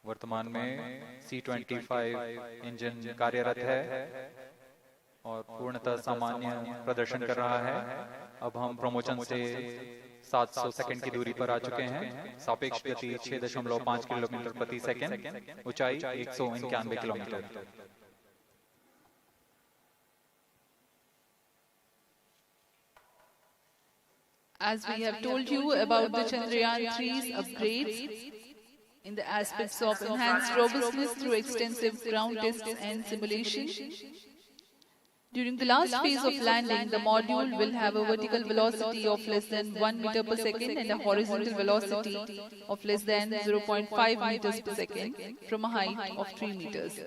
वर्तमान में C-25 इंजन कार्यरत है और पूर्णतः सामान्य प्रदर्शन कर रहा है। अब हम प्रमोशन से 700 सेकंड की दूरी पर आ चुके हैं। सापेक्ष गति 6.5 किलोमीटर प्रति सेकंड, ऊंचाई 191 kilometre. As we have told you about the Chandrayaan 3's upgrades, in the aspects of enhanced robustness through extensive ground tests and simulation. During the last phase of landing, the module will have a vertical velocity of less than 1 meter per second and a horizontal velocity of less than 0.5 meters per second from a height of 3 meters.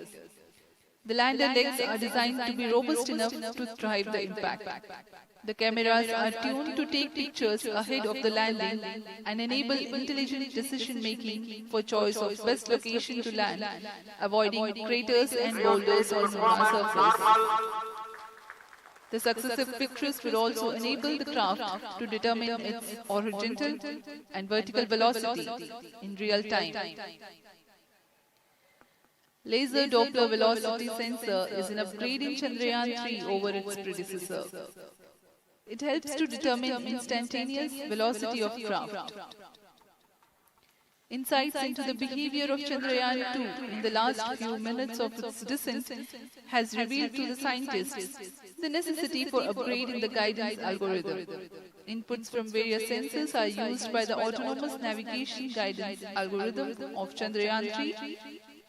The lander legs are designed to be robust enough to thrive the impact. The cameras are tuned to take pictures ahead of the landing and enable intelligent decision-making for choice of best location to land, avoiding craters and boulders on the lunar surface. The successive pictures will also enable the craft to determine its horizontal and vertical velocity in real time. Laser Doppler velocity sensor is an upgrade in Chandrayaan 3 over its predecessor. It helps to determine instantaneous velocity of craft. Insights into the behavior of Chandrayaan-2 in the last few minutes of its descent has revealed to the scientists the necessity for upgrading the guidance algorithm. Inputs from various sensors are used by the autonomous navigation guidance algorithm of Chandrayaan-3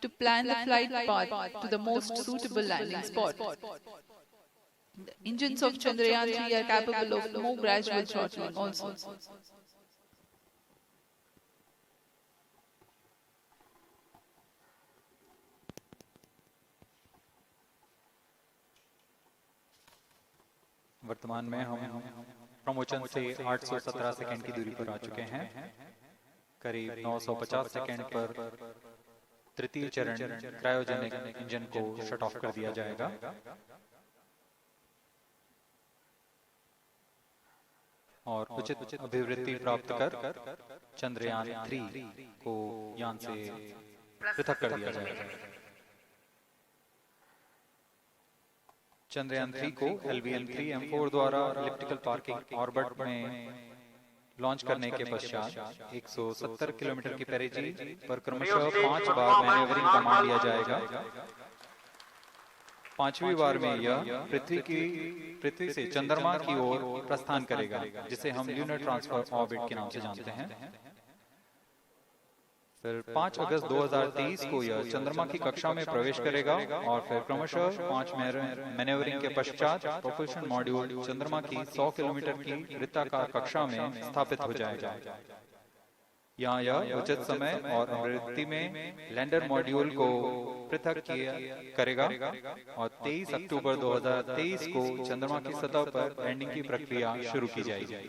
to plan the flight path to the most suitable landing spot. The engines of Chandrayaan-3 are capable of more gradual throttling also. वर्तमान में हम promotion से 817 second की दूरी पर आ चुके हैं। करीब 950 सेकंड पर तृतीय चरण क्रायोजेनिक इंजन को शट ऑफ कर दिया जाएगा। और उचित अभिवृद्धि प्राप्त कर चंद्रयान 3 को यान से पृथक कर दिया जाएगा। चंद्रयान 3 को LVM-3 M4 द्वारा इलिप्टिकल पार्किंग ऑर्बिट में लॉन्च करने के पश्चात 170 किलोमीटर की पेरिजी पर क्रमशः 5 बार मैन्यूवरिंग कमांड दिया जाएगा। 5वीं बार में यह पृथ्वी से चंद्रमा की ओर प्रस्थान करेगा, जिसे हम ल्यूनर ट्रांसफर ऑर्बिट के नाम से जानते हैं। फिर 5 अगस्त 2023 को यह चंद्रमा की कक्षा में प्रवेश करेगा और फिर क्रमशः 5 मैन्यूवरिंग के पश्चात प्रोपल्शन मॉड्यूल चंद्रमा की 100 किलोमीटर की वृत्ताकार कक्षा में स्थापित हो जाएगा। यहाँ यह उचित समय और आवृत्ति में लैंडर मॉड्यूल को पृथक करेगा और 23 अक्टूबर 2023 को चंद्रमा की सतह पर लैंडिंग की प्रक्रिया शुरू की जाएगी।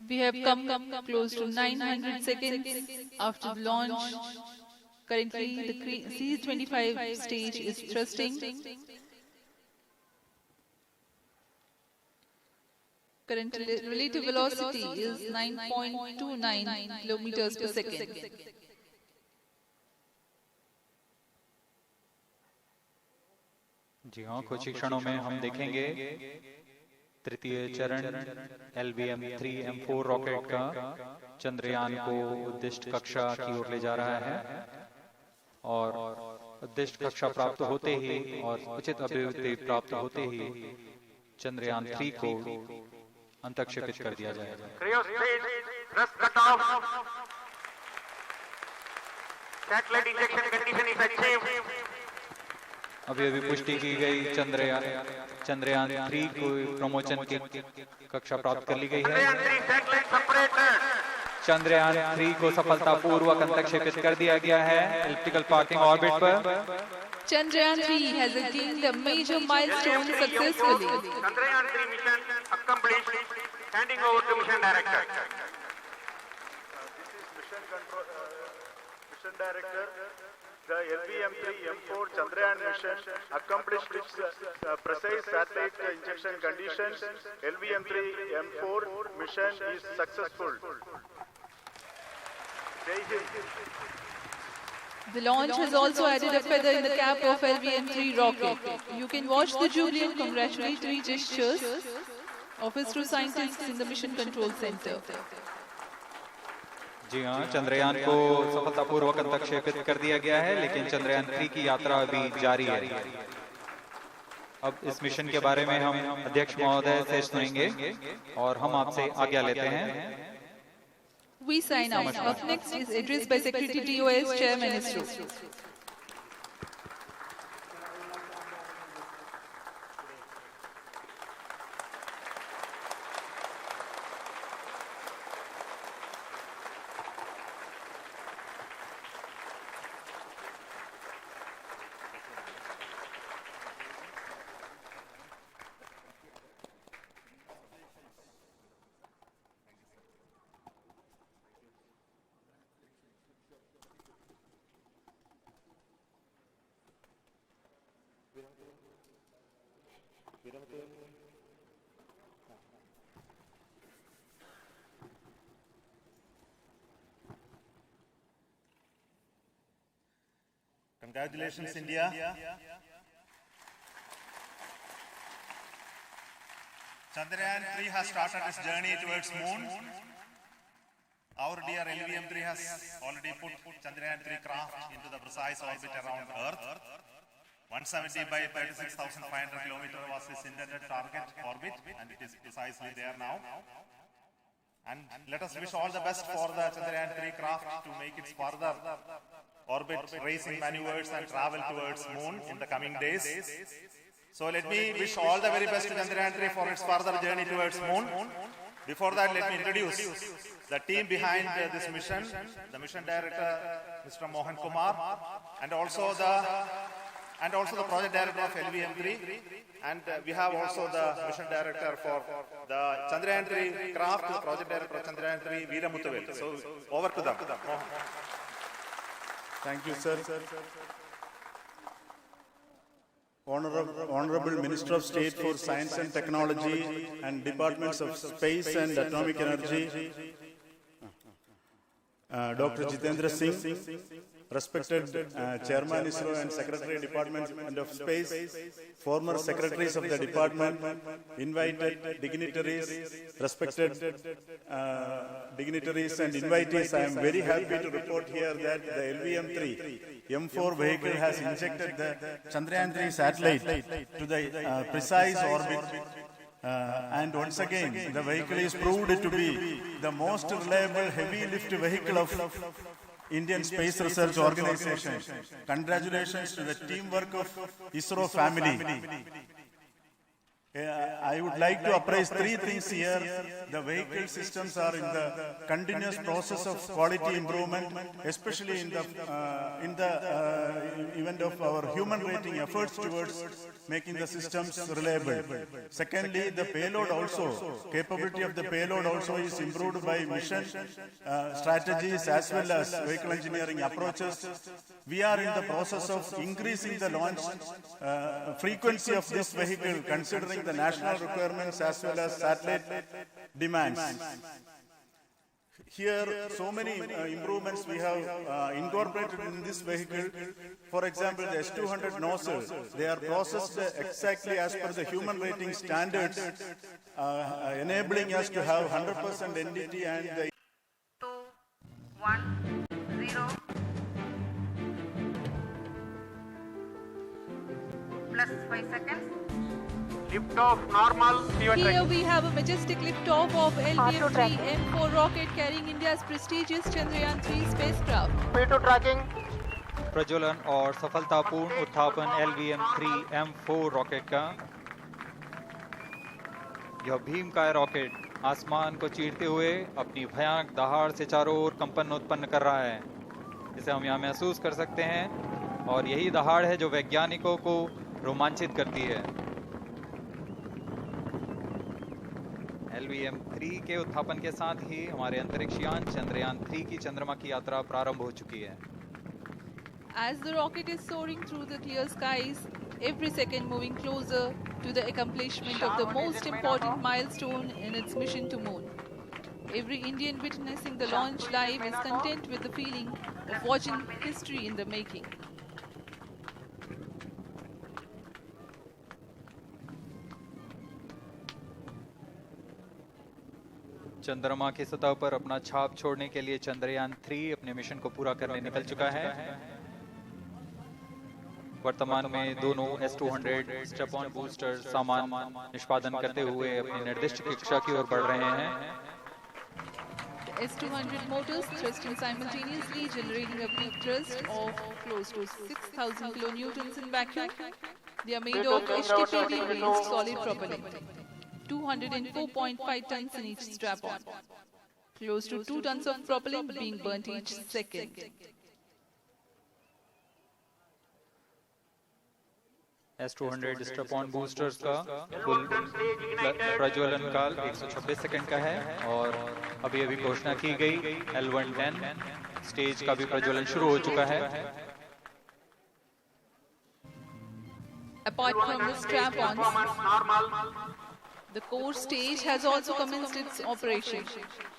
We have come close to 900 seconds after the launch. Currently, the C-25 stage is thrusting. Current relative velocity is 9.29 kilometers per second. जी हाँ, कुछ ही क्षणों में हम देखेंगे तृतीय चरण LVM-3 M4 रॉकेट का चंद्रयान को उद्दिष्ट कक्षा की ओर ले जा रहा है और उद्दिष्ट कक्षा प्राप्त होते ही और उचित अभिवृद्धि प्राप्त होते ही चंद्रयान 3 को अंतक्षेपित कर दिया जाएगा। Satellite injection condition is achieved. अभी पुष्टि की गई चंद्रयान 3 को प्रमोशन की कक्षा प्राप्त कर ली गई है। चंद्रयान 3 को सफलतापूर्वक अंतक्षेपित कर दिया गया है इलिप्टिकल पार्किंग ऑर्बिट पर। Chandrayaan 3 has attained a major milestone successfully. Chandrayaan 3 mission accomplished. Handing over to mission director. This is mission director. The LVM-3 M4 Chandrayaan mission accomplished its precise satellite injection conditions. LVM-3 M4 mission is successful. The launch has also added a feather in the cap of LVM-3 rocket. You can watch the jubilant congratulatory gestures of ISRO scientists in the Mission Control Center. जी हाँ, चंद्रयान को सफलतापूर्वक अंतक्षेपित कर दिया गया है, लेकिन चंद्रयान 3 की यात्रा अभी जारी है। अब इस मिशन के बारे में हम अध्यक्ष महोदय से सुनेंगे और हम आपसे आज्ञा लेते हैं। We sign out. Up next is address by Secretary TOS Chairman ISRO. Congratulations, India. Chandrayaan-3 has started its journey towards moon. Our dear LVM-3 has already put Chandrayaan-3 craft into the precise orbit around Earth. 170 by 36,500 kilometers was its intended target orbit, and it is precisely there now. And let us wish all the best for the Chandrayaan-3 craft to make its further orbit racing maneuvers and travel towards moon in the coming days. So let me wish all the very best to Chandrayaan-3 for its further journey towards moon. Before that, let me introduce the team behind this mission, the mission director, Mr. Mohan Kumar, and also the project director of LVM-3, and we have also the mission director for the Chandrayaan-3 craft, the project director of Chandrayaan-3, Veera Muthuvel. So over to them. Thank you, sir. Honorable Minister of State for Science and Technology and Departments of Space and Atomic Energy, Dr. Jitendra Singh, respected Chairman ISRO and Secretary Department of Space, former Secretaries of the Department, invited dignitaries, respected dignitaries and invitees, I am very happy to report here that the LVM-3 M4 vehicle has injected the Chandrayaan-3 satellite to the precise orbit. And once again, the vehicle is proved to be the most reliable heavy lift vehicle of Indian Space Research Organization. Congratulations to the teamwork of ISRO family. I would like to appraise three things here. The vehicle systems are in the continuous process of quality improvement, especially in the event of our human rating efforts towards making the systems reliable. Secondly, the payload also, capability of the payload also is improved by mission strategies as well as vehicle engineering approaches. We are in the process of increasing the launch frequency of this vehicle, considering the national requirements as well as satellite demands. Here, so many improvements we have incorporated in this vehicle. For example, the S200 nozzle, they are processed exactly as per the human rating standards, enabling us to have 100% NDT and the 2, 1, 0. Plus 5 seconds. Lift-off normal. Here we have a majestic liftoff of LVM-3 M4 rocket carrying India's prestigious Chandrayaan-3 spacecraft. P2 tracking. प्रज्वलन और सफलतापूर्ण उत्थापन LVM-3 M4 rocket का। यह भीमकाय rocket आसमान को चीरते हुए अपनी भयानक दहाड़ से चारों ओर कंपन उत्पन्न कर रहा है, जिसे हम यहाँ महसूस कर सकते हैं, और यही दहाड़ है जो वैज्ञानिकों को रोमांचित करती है। LVM-3 के उत्थापन के साथ ही हमारे अंतरिक्ष यान चंद्रयान-3 की चंद्रमा की यात्रा प्रारंभ हो चुकी है। As the rocket is soaring through the clear skies, every second moving closer to the accomplishment of the most important milestone in its mission to moon. Every Indian witnessing the launch live is content with the feeling of watching history in the making. चंद्रमा की सतह पर अपना छाप छोड़ने के लिए चंद्रयान-3 अपने मिशन को पूरा करने निकल चुका है। वर्तमान में दोनों S200 स्टेप ऑन बूस्टर सामान निष्पादन करते हुए अपनी निर्दिष्ट कक्षा की ओर बढ़ रहे हैं। S200 motors thrusting simultaneously, generating a peak thrust of close to 6,000 kilonewtons in vacuum. They are made of HTPB-based solid propellant. 204.5 tons in each strap-on. Close to 2 tons of propellant being burnt each second. S200 step-on boosters का कुल प्रज्वलन काल 126 second का है, और अभी घोषणा की गई L110 स्टेज का भी प्रज्वलन शुरू हो चुका है। Apart from the strap-ons, the core stage has also commenced its operation.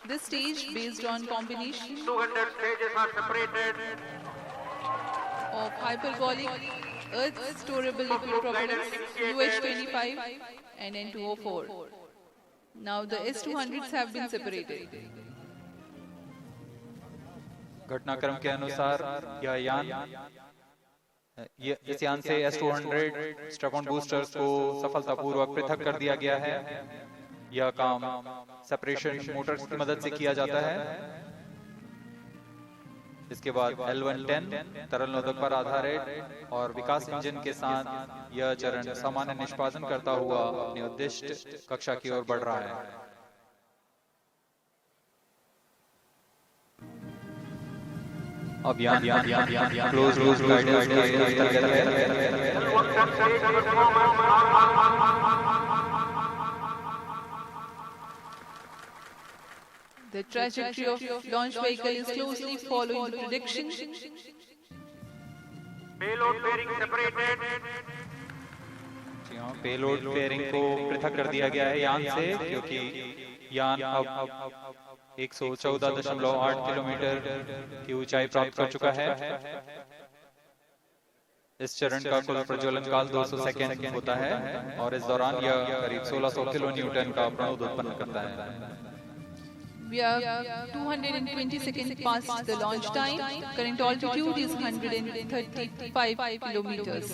This stage, based on combination 200 stages are separated of hyperbolic earth storable liquid propellants UH-25 and N2O4. Now the S-200s have been separated. घटनाक्रम के अनुसार यह यान इस यान से S-200 strap-on boosters को सफलतापूर्वक पृथक कर दिया गया है। यह काम सेपरेशन मोटर्स की मदद से किया जाता है। इसके बाद L-110 तरल नोदक पर आधारित और विकास इंजन के साथ यह चरण सामान्य निष्पादन करता हुआ अपनी उद्दिष्ट कक्षा की ओर बढ़ रहा है। अब यान क्लोज गाइडेंस के अंतर्गत है। The trajectory of launch vehicle is closely following the prediction. Payload bearing separated. Payload fairing को पृथक कर दिया गया है यान से, क्योंकि यान अब 114.8 किलोमीटर की ऊंचाई प्राप्त कर चुका है। इस चरण का कुल प्रज्वलन काल 200 सेकेंड होता है और इस दौरान यह करीब 1600 किलो न्यूटन का प्रणोद उत्पन्न करता है। We are 220 seconds past the launch time. Current altitude is 135 kilometers.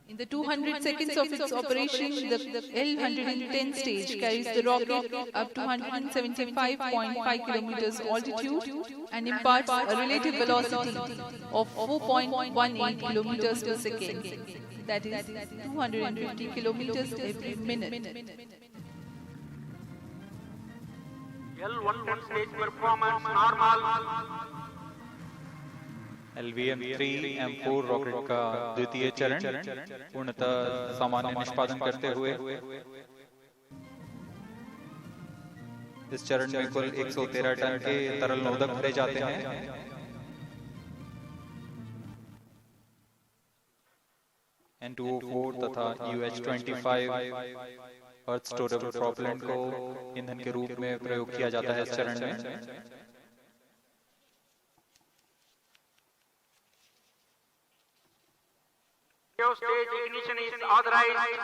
In the 200 seconds of its operation, the L-110 stage carries the rocket up to 175.5 kilometers altitude and imparts a relative velocity of 4.18 kilometers per second. That is 250 kilometers every minute. L-110 stage performance normal. LVM-3 M4 rocket का द्वितीय चरण पूर्णतः सामान्य निष्पादन करते हुए इस चरण में कुल 113 टन के तरल नोदक भरे जाते हैं। N2O4 तथा UH-25 अर्थ स्टोरेबल प्रोपेलेंट को ईंधन के रूप में प्रयोग किया जाता है इस चरण में। Stage ignition is authorized.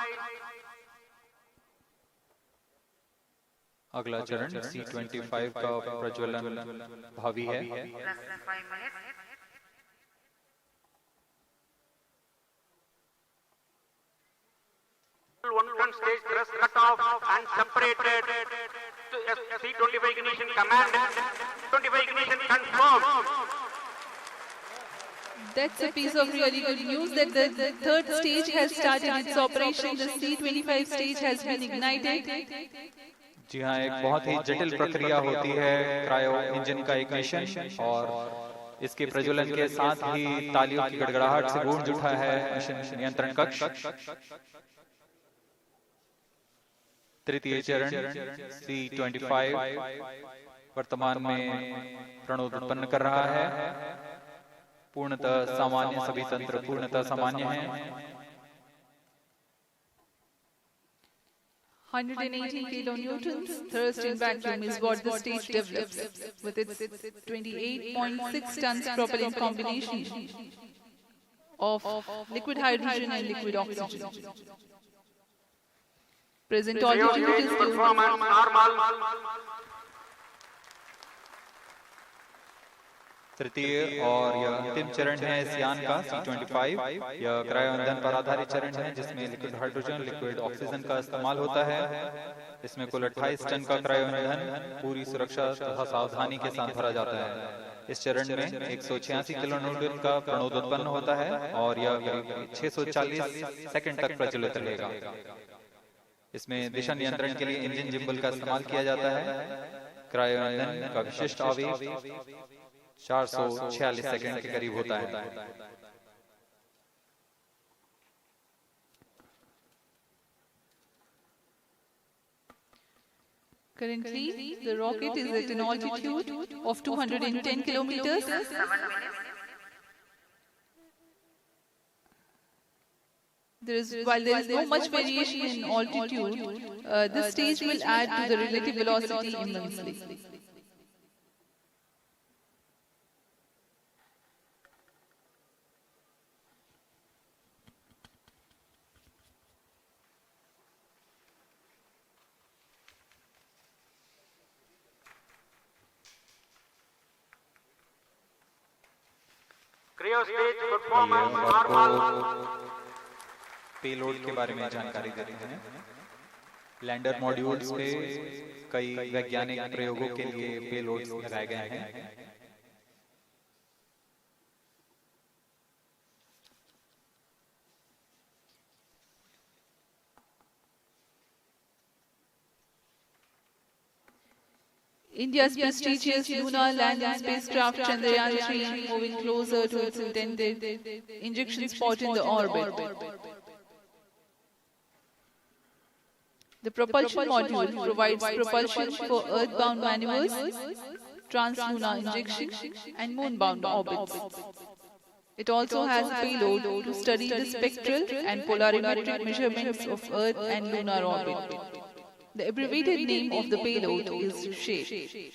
अगला चरण C-25 का प्रज्वलन भावी है। Less than 5 minutes. L-110 stage thrust cut off and separated. C-25 ignition command. 25 ignition confirmed. That's a piece of really good news that the third stage has started its operation. The C-25 stage has been ignited. जी हाँ, एक बहुत ही जटिल प्रक्रिया होती है cryo engine का ignition, और इसके प्रज्वलन के साथ ही तालियों की गड़गड़ाहट से गूंज उठा है मिशन नियंत्रण कक्ष। तृतीय चरण C-25 वर्तमान में प्रणोद उत्पन्न कर रहा है। पूर्णतः सामान्य सभी तंत्र पूर्णतः सामान्य हैं। 118 kilonewtons thrust in vacuum is what the stage develops with its 28.6 tons propellant combination of liquid hydrogen and liquid oxygen. Present altitude is Performance normal. तृतीय और यह अंतिम चरण है इस यान का C-25। यह क्रायो ईंधन पर आधारित चरण है जिसमें लिक्विड हाइड्रोजन लिक्विड ऑक्सीजन का इस्तेमाल होता है। इसमें कुल 28 टन का क्रायो ईंधन पूरी सुरक्षा तथा सावधानी के साथ भरा जाता है। इस चरण में 186 किलो न्यूटन का प्रणोद उत्पन्न होता है और यह करीब 640 सेकंड तक प्रज्वलित रहेगा। इसमें दिशा नियंत्रण के लिए इंजन जिम्बल का इस्तेमाल किया जाता है। क्रायो ईंधन का विशिष्ट आवेग 446 सेकंड के करीब होता है। currently the rocket is at an altitude of 210 kilometers. 7 minutes. While there is no much variation in altitude, this stage will add to the relative velocity immensely. Cryo stage performance normal. Payload के बारे में जानकारी देते हैं। Lander modules पे कई वैज्ञानिक प्रयोगों के लिए पेलोड्स लगाए गए हैं। India's prestigious lunar landing spacecraft Chandrayaan-3 moving closer to its intended injection spot in the orbit. The propulsion module provides propulsion for earthbound maneuvers, translunar injection, and moonbound orbits. It also has a payload to study the spectral and polarimetric measurements of Earth and lunar orbit. The abbreviated name of the payload is SHAPE.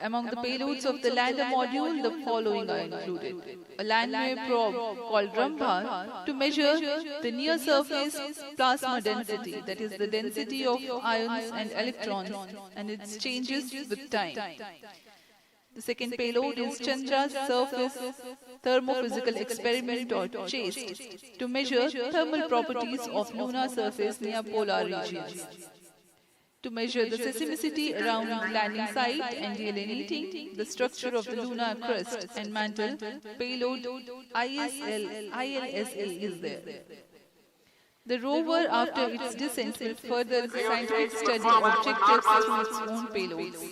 Among the payloads of the lander module, the following are included. A landway probe called Rambha to measure the near-surface plasma density, that is the density of ions and electrons, and its changes with time. The second payload is Chandra's Surface Thermophysical Experiment or CHAST to measure thermal properties of lunar surface near polar regions. To measure the seismicity around the landing site and delineating the structure of the lunar crust and mantle, payload ILSA is there. The rover, after its descent, will further the scientific study objectives through its own payloads.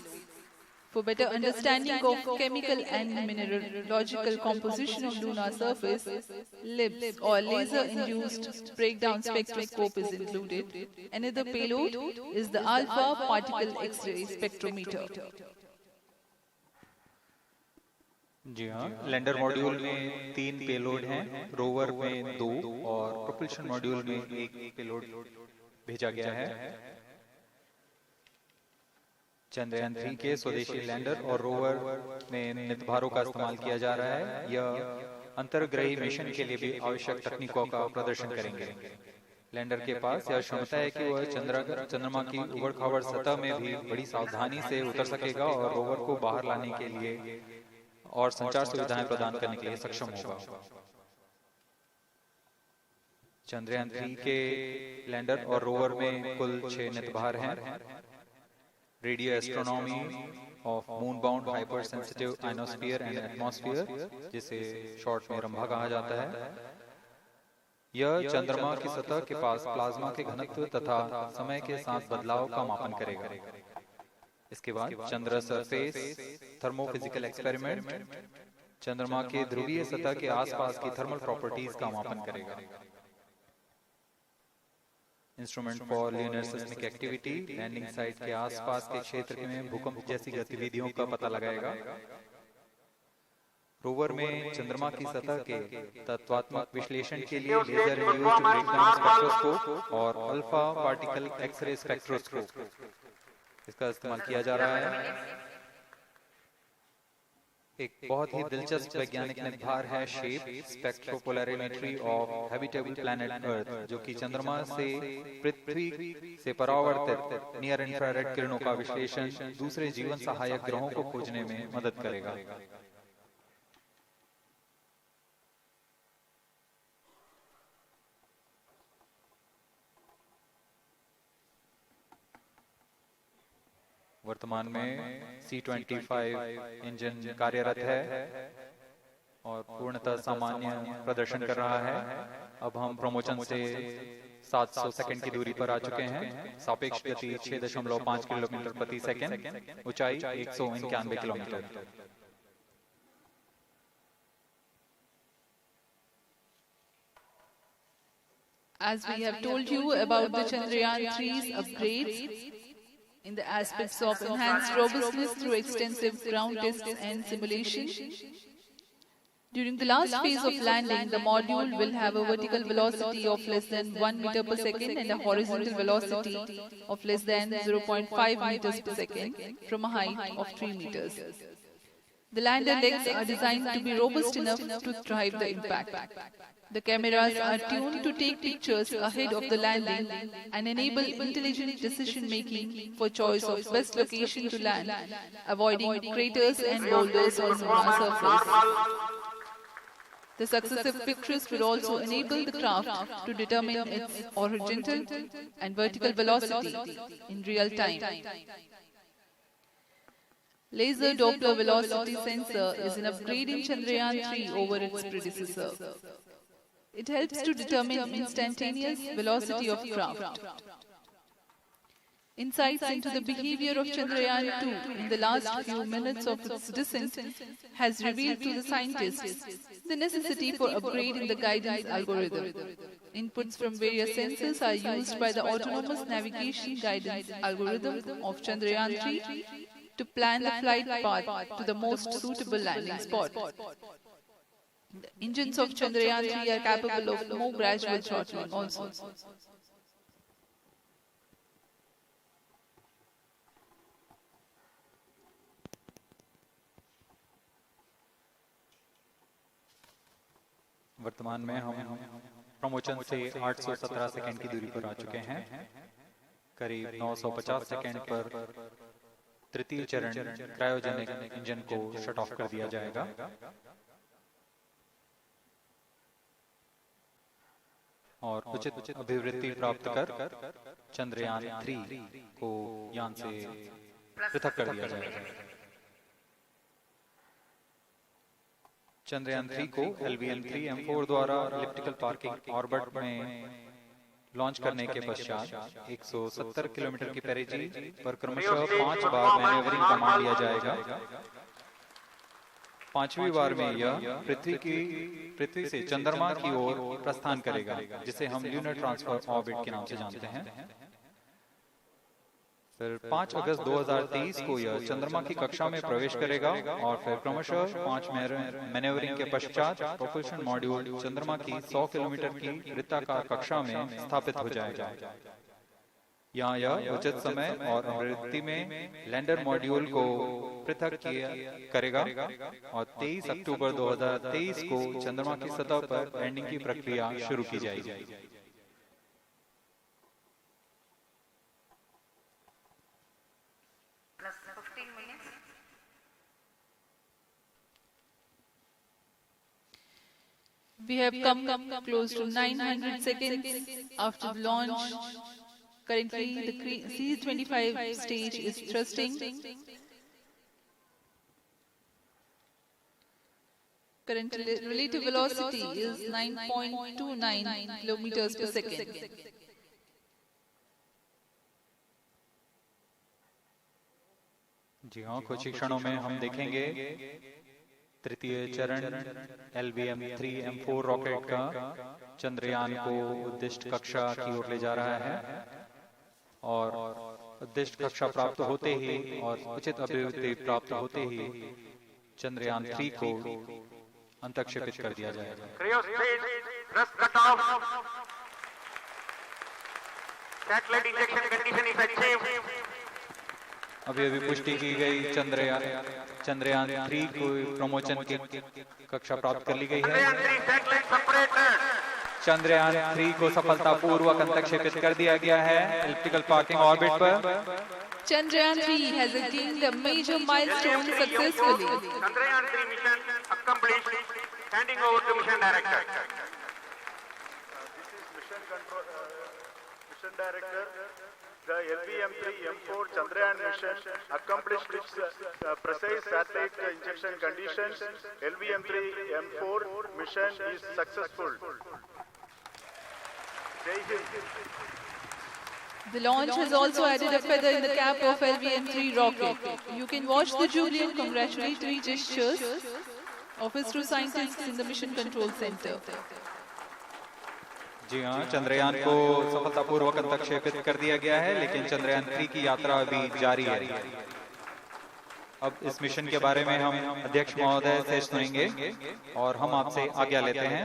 For better understanding of chemical and mineralogical composition of lunar surface, LIBS or laser-induced breakdown spectroscope is included. Another payload is the alpha particle X-ray spectrometer. जी हाँ, lander module में 3 payload हैं, rover में 2 और propulsion module में 1 payload भेजा गया है। चंद्रयान 3 के स्वदेशी लैंडर और रोवर में नितभारों का इस्तेमाल किया जा रहा है। यह अंतर्ग्रही मिशन के लिए भी आवश्यक तकनीकों का प्रदर्शन करेंगे। लैंडर के पास यह क्षमता है कि वह चंद्रमा की उबड़-खाबड़ सतह में भी बड़ी सावधानी से उतर सकेगा और रोवर को बाहर लाने के लिए और संचार सुविधाएं प्रदान करने के लिए सक्षम होगा। चंद्रयान 3 के लैंडर और रोवर में कुल 6 नितभार हैं। Radio astronomy of moon bound hyper sensitive ionosphere and atmosphere, जिसे शॉर्ट में रंभा कहा जाता है, यह चंद्रमा की सतह के पास प्लाज्मा के घनत्व तथा समय के साथ बदलाव का मापन करेगा। इसके बाद चंद्र सरफेस थर्मोफिजिकल एक्सपेरिमेंट चंद्रमा के ध्रुवीय सतह के आसपास की थर्मल प्रॉपर्टीज का मापन करेगा। Instrument for lunar seismic activity landing site के आसपास के क्षेत्र में भूकंप जैसी गतिविधियों का पता लगाएगा। रोवर में चंद्रमा की सतह के तत्वात्मक विश्लेषण के लिए लेजर इंड्यूस्ड ब्रेकडाउन स्पेक्ट्रोस्कोप और अल्फा पार्टिकल एक्सरे स्पेक्ट्रोस्कोप इसका इस्तेमाल किया जा रहा है। एक बहुत ही दिलचस्प वैज्ञानिक निर्धार है shape स्पेक्ट्रोपोलैरिमेट्री of habitable planet earth, जो कि चंद्रमा से पृथ्वी से परावर्तित नियर इंफ्रारेड किरणों का विश्लेषण दूसरे जीवन सहायक ग्रहों को खोजने में मदद करेगा। वर्तमान में C-25 इंजन कार्यरत है और पूर्णतः सामान्य प्रदर्शन कर रहा है। अब हम प्रमोशन से 700 सेकंड की दूरी पर आ चुके हैं। सापेक्ष गति 6.5 किलोमीटर प्रति सेकंड, ऊंचाई 191 kilometre. As we have told you about the Chandrayaan-3's upgrades in the aspects of enhanced robustness through extensive ground tests and simulation, during the last phase of landing, the module will have a vertical velocity of less than 1 meter per second and a horizontal velocity of less than 0.5 meters per second from a height of 3 meters. The lander legs are designed to be robust enough to thrive the impact. The cameras are tuned to take pictures ahead of the landing and enable intelligent decision-making for choice of best location to land, avoiding craters and boulders on lunar surface. The successive pictures will also enable the craft to determine its horizontal and vertical velocity in real time. Laser Doppler velocity sensor is an upgrade in Chandrayaan-3 over its predecessor. It helps to determine instantaneous velocity of craft. Insights into the behavior of Chandrayaan-2 in the last few minutes of its descent has revealed to the scientists the necessity for upgrading the guidance algorithm. Inputs from various sensors are used by the autonomous navigation guidance algorithm of Chandrayaan-3 to plan the flight path to the most suitable landing spot. The engines of Chandrayaan-3 are capable of more gradual throttling also. वर्तमान में हम promotion से 817 second की दूरी पर आ चुके हैं। करीब 950 सेकंड पर तृतीय चरण क्रायोजेनिक इंजन को शट ऑफ कर दिया जाएगा और उचित अभिवृद्धि प्राप्त कर चंद्रयान-3 को यान से पृथक कर दिया जाएगा। चंद्रयान-3 को LVM-3M4 द्वारा इलिप्टिकल पार्किंग ऑर्बिट में लॉन्च करने के पश्चात 170 किलोमीटर की पेरिजी पर क्रमशः 5 बार मैन्यूवरिंग कमांड दिया जाएगा। 5वीं बार में यह पृथ्वी से चंद्रमा की ओर प्रस्थान करेगा, जिसे हम ल्यूनर ट्रांसफर ऑर्बिट के नाम से जानते हैं। फिर 5 अगस्त 2023 को यह चंद्रमा की कक्षा में प्रवेश करेगा और फिर क्रमशः 5 मैन्यूवरिंग के पश्चात प्रोपल्शन मॉड्यूल चंद्रमा की 100 किलोमीटर की वृत्ताकार कक्षा में स्थापित हो जाएगा। यहाँ यह उचित समय और आवृत्ति में लैंडर मॉड्यूल को पृथक करेगा और 23 अक्टूबर 2023 को चंद्रमा की सतह पर लैंडिंग की प्रक्रिया शुरू की जाएगी। We have come close to 900 seconds after the launch. Currently, the C-25 stage is thrusting. Current relative velocity is 9.29 kilometers per second. जी हाँ, कुछ ही क्षणों में हम देखेंगे तृतीय चरण LVM-3M4 रॉकेट का चंद्रयान को उद्दिष्ट कक्षा की ओर ले जा रहा है और उद्दिष्ट कक्षा प्राप्त होते ही और उचित अभिवृद्धि प्राप्त होते ही चंद्रयान-3 को अंतःक्षेपित कर दिया जाएगा। अभी पुष्टि की गई चंद्रयान-3 को प्रमोशन की कक्षा प्राप्त कर ली गई है। चंद्रयान-3 को सफलतापूर्वक अंतःक्षेपित कर दिया गया है इलिप्टिकल पार्किंग ऑर्बिट पर। Chandrayaan-3 has attained a major milestone successfully. Chandrayaan-3 mission accomplished. Handing over to mission director. This is mission control, mission director. The LVM-3M4 Chandrayaan mission accomplished its precise satellite injection conditions. LVM-3M4 mission is successful. Jai Hind. The launch has also added a feather in the cap of LVM-3 rocket. You can watch the jubilant congratulatory gestures of ISRO scientists in the Mission Control Center. जी हाँ, चंद्रयान को सफलतापूर्वक अंतःक्षेपित कर दिया गया है, लेकिन चंद्रयान-3 की यात्रा अभी जारी है। अब इस मिशन के बारे में हम अध्यक्ष महोदय से सुनेंगे और हम आपसे आज्ञा लेते हैं।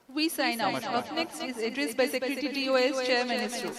We sign out. Up next is address by Secretary DOS Chairman ISRO.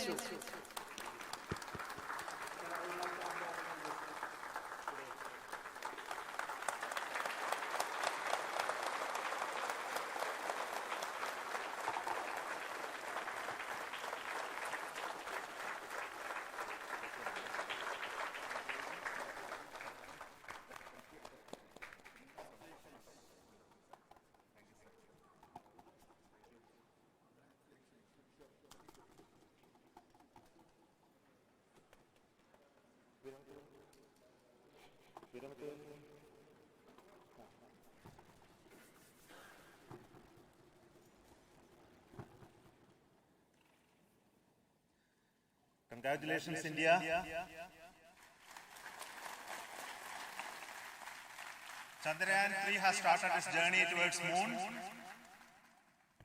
Congratulations, India. Chandrayaan-3 has started its journey towards moon.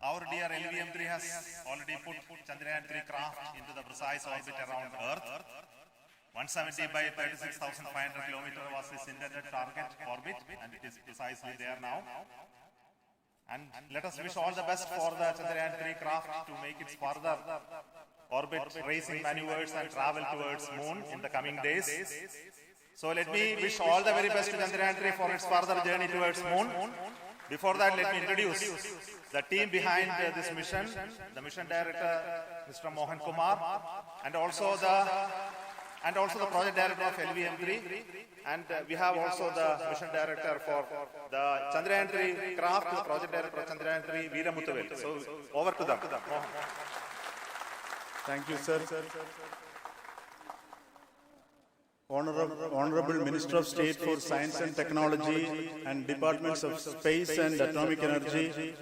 Our dear LVM-3 has already put Chandrayaan-3 craft into the precise orbit around Earth. 170 by 36,500 kilometers was its intended target orbit, and it is precisely there now. And let us wish all the best for the Chandrayaan-3 craft to make its further orbit racing maneuvers and travel towards moon in the coming days. So let me wish all the very best to Chandrayaan-3 for its further journey towards moon. Before that, let me introduce the team behind this mission, the mission director, Mr. Mohan Kumar, and also the project director of LVM-3, and we have also the mission director for the Chandrayaan-3 craft, the project director of Chandrayaan-3, Veera Muthuvel. So over to them. Thank you, sir. Honorable Minister of State for Science and Technology and Departments of Space and Atomic Energy,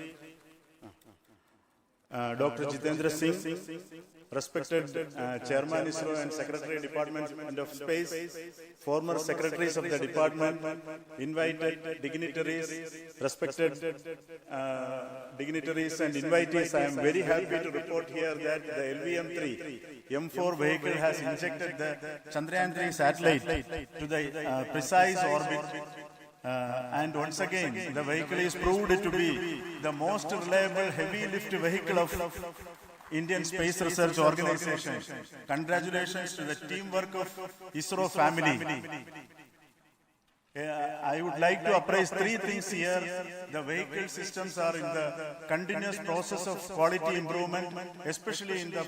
Dr. Jitendra Singh, respected Chairman ISRO and Secretary Department of Space, former secretaries of the department, invited dignitaries, respected dignitaries and invitees, I am very happy to report here that the LVM-3 M4 vehicle has injected the Chandrayaan-3 satellite to the precise orbit. And once again, the vehicle is proved to be the most reliable heavy lift vehicle of Indian Space Research Organization. Congratulations to the teamwork of ISRO family. I would like to appraise three things here. The vehicle systems are in the continuous process of quality improvement, especially in the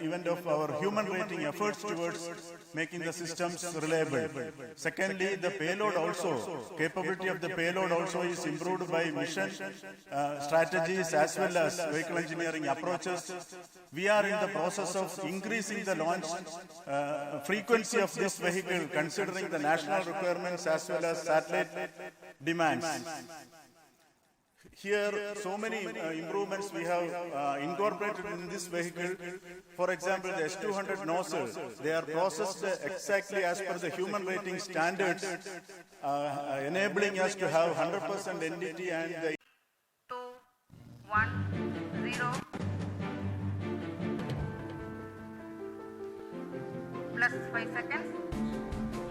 event of our human rating efforts towards making the systems reliable. Secondly, the payload also, capability of the payload also is improved by mission strategies as well as vehicle engineering approaches. We are in the process of increasing the launch frequency of this vehicle, considering the national requirements as well as satellite demands. Here, so many improvements we have incorporated in this vehicle. For example, the S200 nozzles, they are processed exactly as per the human rating standards, enabling us to have 100% NDT and the 2, 1, 0. Plus 5 seconds.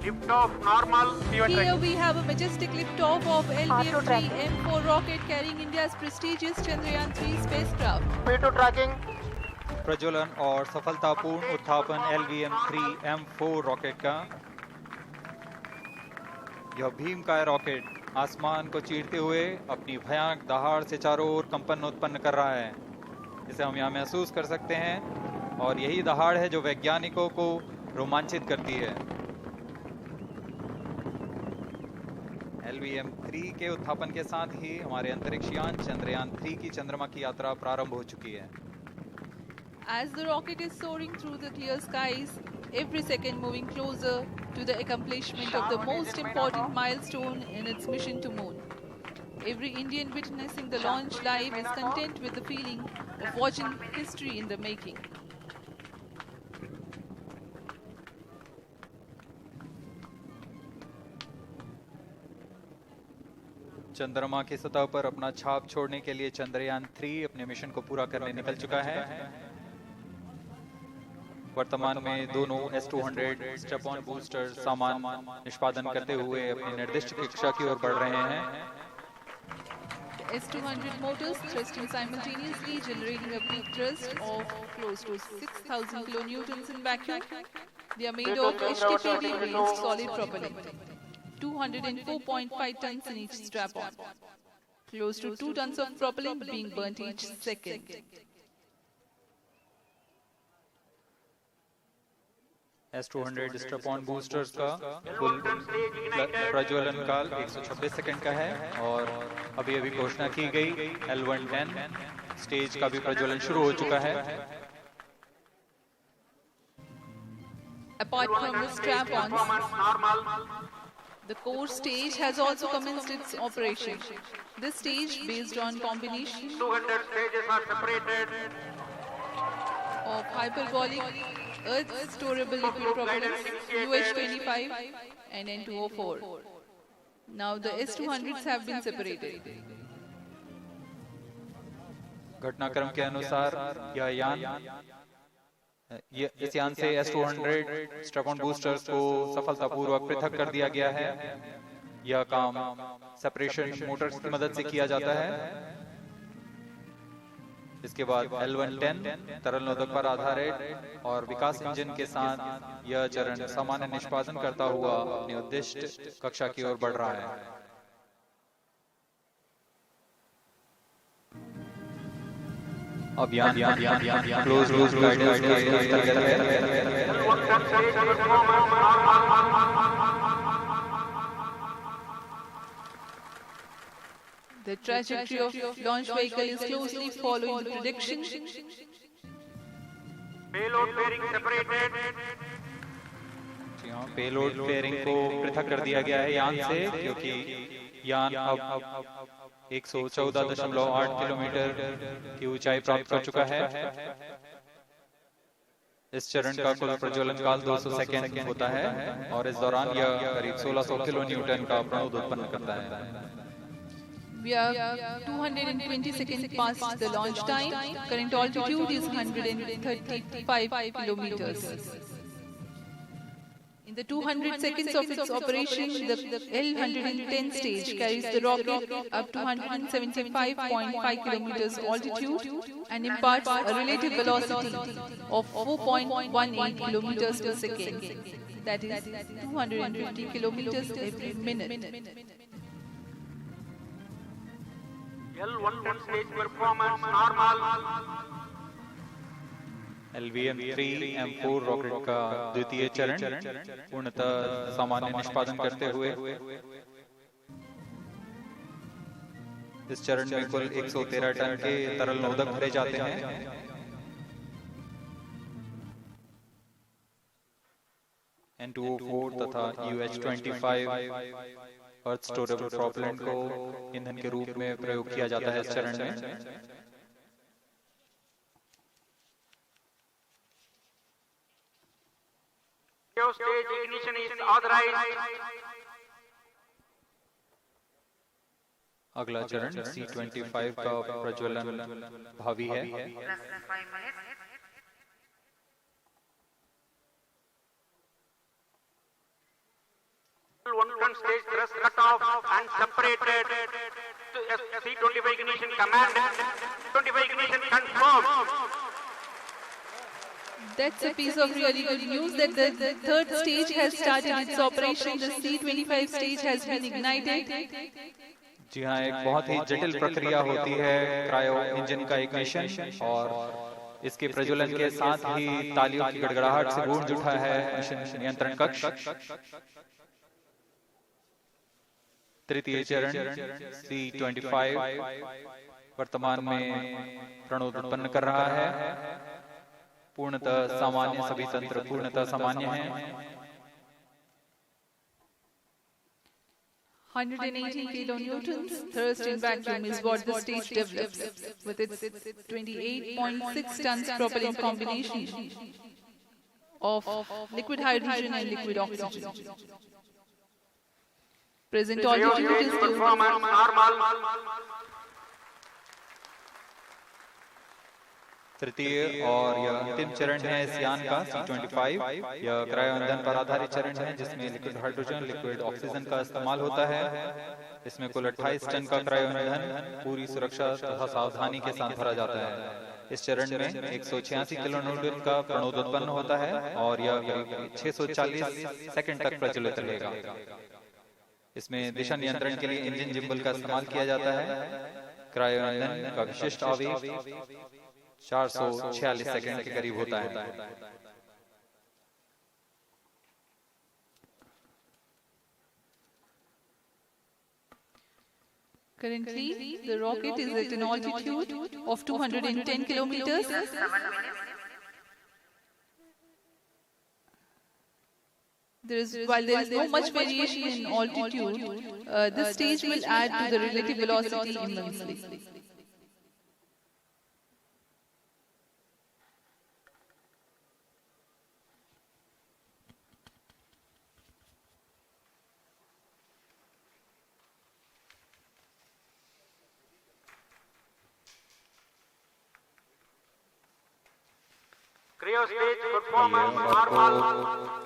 Lift off normal. Here we have a majestic liftoff of LVM-3 M4 rocket carrying India's prestigious Chandrayaan-3 spacecraft. P2 tracking. प्रज्वलन और सफलतापूर्ण उत्थापन LVM-3 M4 rocket का। यह भीमकाय rocket आसमान को चीरते हुए अपनी भयानक दहाड़ से चारों ओर कंपन उत्पन्न कर रहा है। इसे हम यहाँ महसूस कर सकते हैं और यही दहाड़ है जो वैज्ञानिकों को रोमांचित करती है। LVM-3 के उत्थापन के साथ ही हमारे अंतरिक्ष यान चंद्रयान-3 की चंद्रमा की यात्रा प्रारंभ हो चुकी है। As the rocket is soaring through the clear skies, every second moving closer to the accomplishment of the most important milestone in its mission to moon. Every Indian witnessing the launch live is content with the feeling of watching history in the making. चंद्रमा की सतह पर अपना छाप छोड़ने के लिए चंद्रयान-3 अपने मिशन को पूरा करने निकल चुका है। वर्तमान में दोनों S200 स्टेप ऑन बूस्टर सामान निष्पादन करते हुए अपनी निर्दिष्ट कक्षा की ओर बढ़ रहे हैं। S200 motors thrusting simultaneously, generating a peak thrust of close to 6,000 kilonewtons in vacuum. They are made of HTPB-based solid propellant. 204.5 tons in each strap-on. Close to 2 tons of propellant being burnt each second. S200 step on boosters का कुल प्रज्वलन काल 126 second का है और अभी अभी घोषणा की गई L110 स्टेज का भी प्रज्वलन शुरू हो चुका है। Apart from the strap-ons, performance normal. the core stage has also commenced its operation. This stage, based on combination 200 stages are separated. of hyperbolic earth storable liquid propellants UH-25 and N204. Now the S-200s have been separated. घटनाक्रम के अनुसार यह यान इस यान से S-200 strap-on boosters को सफलतापूर्वक पृथक कर दिया गया है। यह काम सेपरेशन मोटर्स की मदद से किया जाता है। इसके बाद L110 तरल नोदक पर आधारित और विकास इंजन के साथ यह चरण सामान्य निष्पादन करता हुआ अपनी उद्दिष्ट कक्षा की ओर बढ़ रहा है। अब यान क्लोज गाइडेंस के अंतर्गत है। The trajectory of launch vehicle is closely following the prediction. Payload bearing separated. जी हाँ, पेलोड फेयरिंग को पृथक कर दिया गया है यान से, क्योंकि यान अब 114.8 किलोमीटर की ऊंचाई प्राप्त कर चुका है। इस चरण का कुल प्रज्वलन काल 200 सेकेंड होता है और इस दौरान यह करीब 1600 किलो न्यूटन का प्रणोद उत्पन्न करता है। We are 220 seconds past the launch time. Current altitude is 135 kilometers. In the 200 seconds of its operation, the L-110 stage carries the rocket up to 175.5 kilometers altitude and imparts a relative velocity of 4.18 kilometers per second. That is 250 kilometers every minute. L110 stage performance normal. LVM-3 M4 rocket का द्वितीय चरण पूर्णतः सामान्य निष्पादन करते हुए इस चरण में कुल 113 टन के तरल नोदक भरे जाते हैं। N204 तथा UH-25 अर्थ स्टोरेबल प्रोपेलेंट को ईंधन के रूप में प्रयोग किया जाता है इस चरण में। Stage ignition is authorized. अगला चरण C-25 का प्रज्वलन भावी है। Less than 5 minutes. L110 stage thrust cut off and separated. C-25 ignition command. 25 ignition confirmed. That's a piece of really good news that the third stage has started its operation. The C-25 stage has been ignited. जी हाँ, एक बहुत ही जटिल प्रक्रिया होती है cryo engine का ignition, और इसके प्रज्वलन के साथ ही तालियों की गड़गड़ाहट से गूंज उठा है मिशन नियंत्रण कक्ष। तृतीय चरण C-25 वर्तमान में प्रणोद उत्पन्न कर रहा है। पूर्णतः सामान्य, सभी तंत्र पूर्णतः सामान्य हैं। 180 kilonewtons thrust in vacuum is what the stage develops with its 28.6 tons propellant combination of liquid hydrogen and liquid oxygen. Present altitude is Performance normal. तृतीय और यह अंतिम चरण है इस यान का C-25। यह क्रायो ईंधन पर आधारित चरण है जिसमें लिक्विड हाइड्रोजन, लिक्विड ऑक्सीजन का इस्तेमाल होता है। इसमें कुल 28 टन का क्रायो ईंधन पूरी सुरक्षा तथा सावधानी के साथ भरा जाता है। इस चरण में 186 किलो न्यूटन का प्रणोद उत्पन्न होता है और यह करीब 640 सेकंड तक प्रज्वलित रहेगा। इसमें दिशा नियंत्रण के लिए इंजन जिम्बल का इस्तेमाल किया जाता है। क्रायो ईंधन का विशिष्ट आवेग 446 सेकंड के करीब होता है। currently the rocket is at an altitude of 210 kilometers. 7 minutes. While there is no much variation in altitude, this stage will add to the relative velocity immensely. Cryo stage performance normal.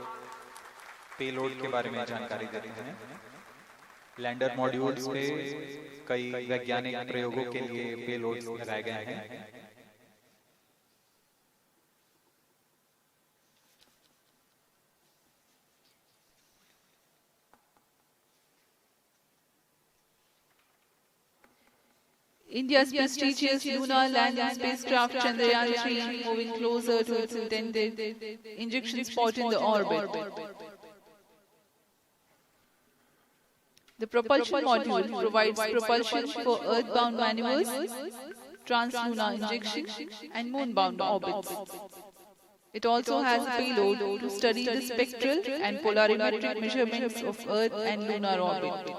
Payload के बारे में जानकारी देते हैं। Lander modules पे कई वैज्ञानिक प्रयोगों के लिए पेलोड्स लगाए गए हैं। India's prestigious lunar landing spacecraft Chandrayaan-3 moving closer to its intended injection spot in the orbit. The propulsion module provides propulsion for Earth-bound maneuvers, translunar injection, and moon-bound orbits. It also has a payload to study the spectral and polarimetric measurements of Earth and lunar orbit.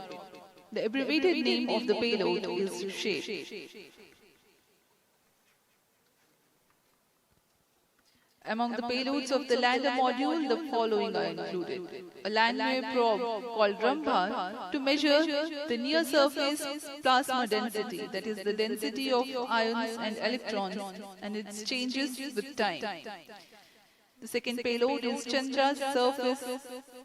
The abbreviated name of the payload is SHAPE. Among the payloads of the lander module, the following are included. A landway probe called Rambha to measure the near-surface plasma density, that is the density of ions and electrons, and its changes with time. The second payload is Chandra's Surface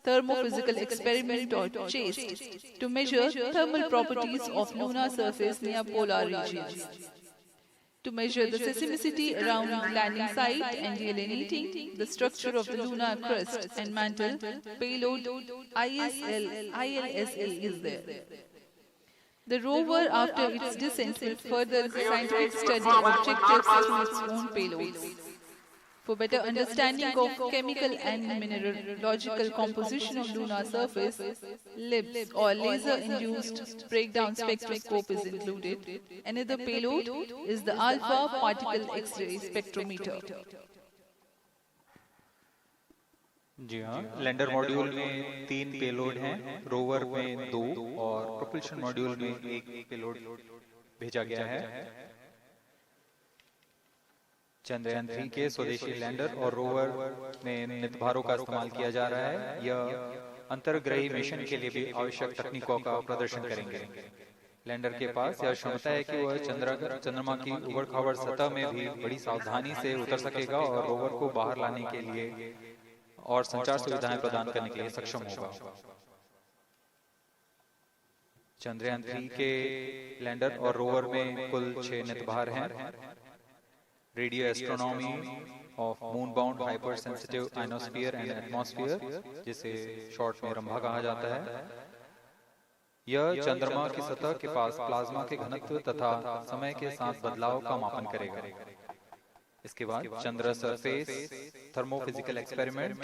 Thermophysical Experiment or CHASE to measure thermal properties of lunar surface near polar regions. To measure the seismicity around the landing site and delineating the structure of the lunar crust and mantle, payload ILSA is there. The rover, after its descent, will further the scientific study objectives through its own payloads. For better understanding of chemical and mineralogical composition of lunar surface, LIBS or laser-induced breakdown spectroscope is included. Another payload is the alpha particle X-ray spectrometer. जी हाँ, lander module में 3 payload हैं, rover में 2 और propulsion module में 1 payload भेजा गया है। चंद्रयान 3 के स्वदेशी लैंडर और रोवर में नितभारों का इस्तेमाल किया जा रहा है। यह अंतर्ग्रही मिशन के लिए भी आवश्यक तकनीकों का प्रदर्शन करेंगे। लैंडर के पास यह क्षमता है कि वह चंद्रमा की उबड़-खाबड़ सतह में भी बड़ी सावधानी से उतर सकेगा और रोवर को बाहर लाने के लिए और संचार सुविधाएं प्रदान करने के लिए सक्षम होगा। चंद्रयान 3 के लैंडर और रोवर में कुल 6 नितभार हैं। Radio astronomy of moon bound hyper sensitive ionosphere and atmosphere, जिसे शॉर्ट में रंभा कहा जाता है, यह चंद्रमा की सतह के पास प्लाज्मा के घनत्व तथा समय के साथ बदलाव का मापन करेगा। इसके बाद चंद्र सरफेस थर्मोफिजिकल एक्सपेरिमेंट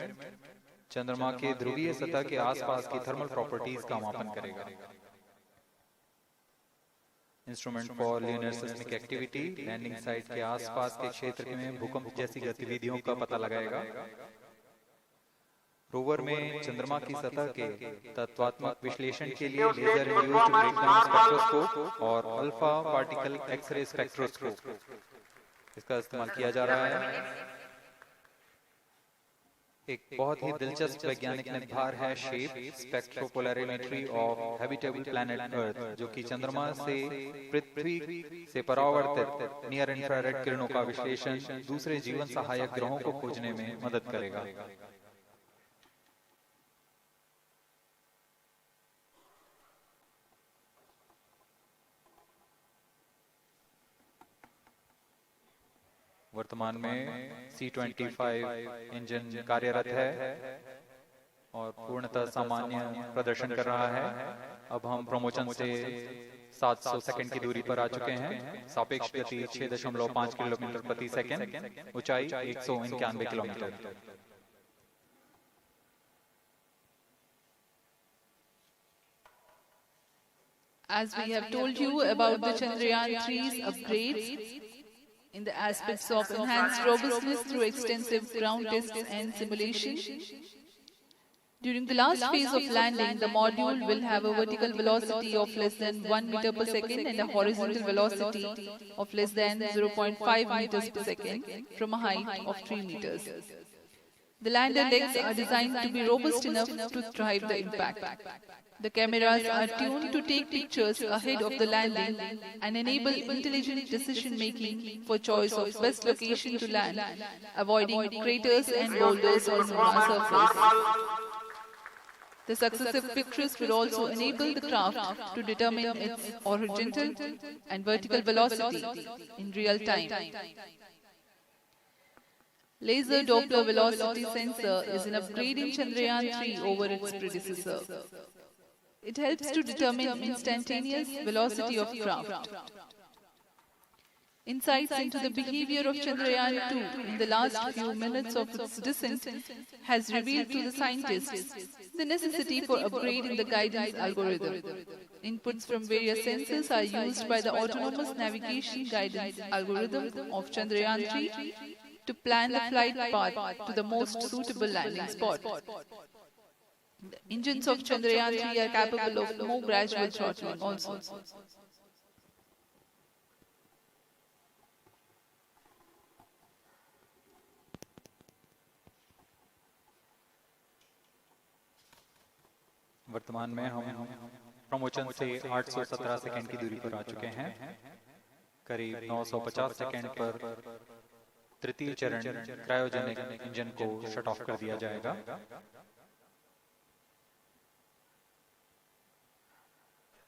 चंद्रमा के ध्रुवीय सतह के आसपास की थर्मल प्रॉपर्टीज का मापन करेगा। Instrument for linear seismic activity landing site के आसपास के क्षेत्र में भूकंप जैसी गतिविधियों का पता लगाएगा। रोवर में चंद्रमा की सतह के तत्वात्मक विश्लेषण के लिए लेजर इंड्यूस्ड ब्रेकडाउन स्पेक्ट्रोस्कोप और अल्फा पार्टिकल एक्सरे स्पेक्ट्रोस्कोप इसका इस्तेमाल किया जा रहा है। एक बहुत ही दिलचस्प वैज्ञानिक नितभार है shape स्पेक्ट्रोपोलैरिमेट्री of habitable planet earth, जो कि चंद्रमा से पृथ्वी से परावर्तित नियर इंफ्रारेड किरणों का विश्लेषण दूसरे जीवन सहायक ग्रहों को खोजने में मदद करेगा। वर्तमान में C-25 इंजन कार्यरत है और पूर्णतः सामान्य प्रदर्शन कर रहा है। अब हम प्रमोशन से 700 सेकंड की दूरी पर आ चुके हैं। सापेक्ष गति 6.5 किलोमीटर प्रति सेकंड, ऊंचाई 191 kilometre. As we have told you about the Chandrayaan-3's upgrades, in the aspects of enhanced robustness through extensive ground tests and simulation, During the last phase of landing, the module will have a vertical velocity of less than 1 meter per second and a horizontal velocity of less than 0.5 meters per second from a height of 3 meters. The lander legs are designed to be robust enough to thrive the impact. The cameras are tuned to take pictures ahead of the landing and enable intelligent decision-making for choice of best location to land, avoiding craters and boulders on lunar surface. The successive pictures will also enable the craft to determine its horizontal and vertical velocity in real time. Laser Doppler velocity sensor is an upgrade in Chandrayaan-3 over its predecessor. It helps to determine instantaneous velocity of craft. Insights into the behavior of Chandrayaan-2 in the last few minutes of its descent has revealed to the scientists the necessity for upgrading the guidance algorithm. Inputs from various sensors are used by the autonomous navigation guidance algorithm of Chandrayaan-3 to plan the flight path to the most suitable landing spot. The engines of Chandrayaan-3 are capable of more gradual throttling also. वर्तमान में हम promotion से 817 second की दूरी पर आ चुके हैं। करीब 950 सेकंड पर तृतीय चरण क्रायोजेनिक इंजन को शट ऑफ कर दिया जाएगा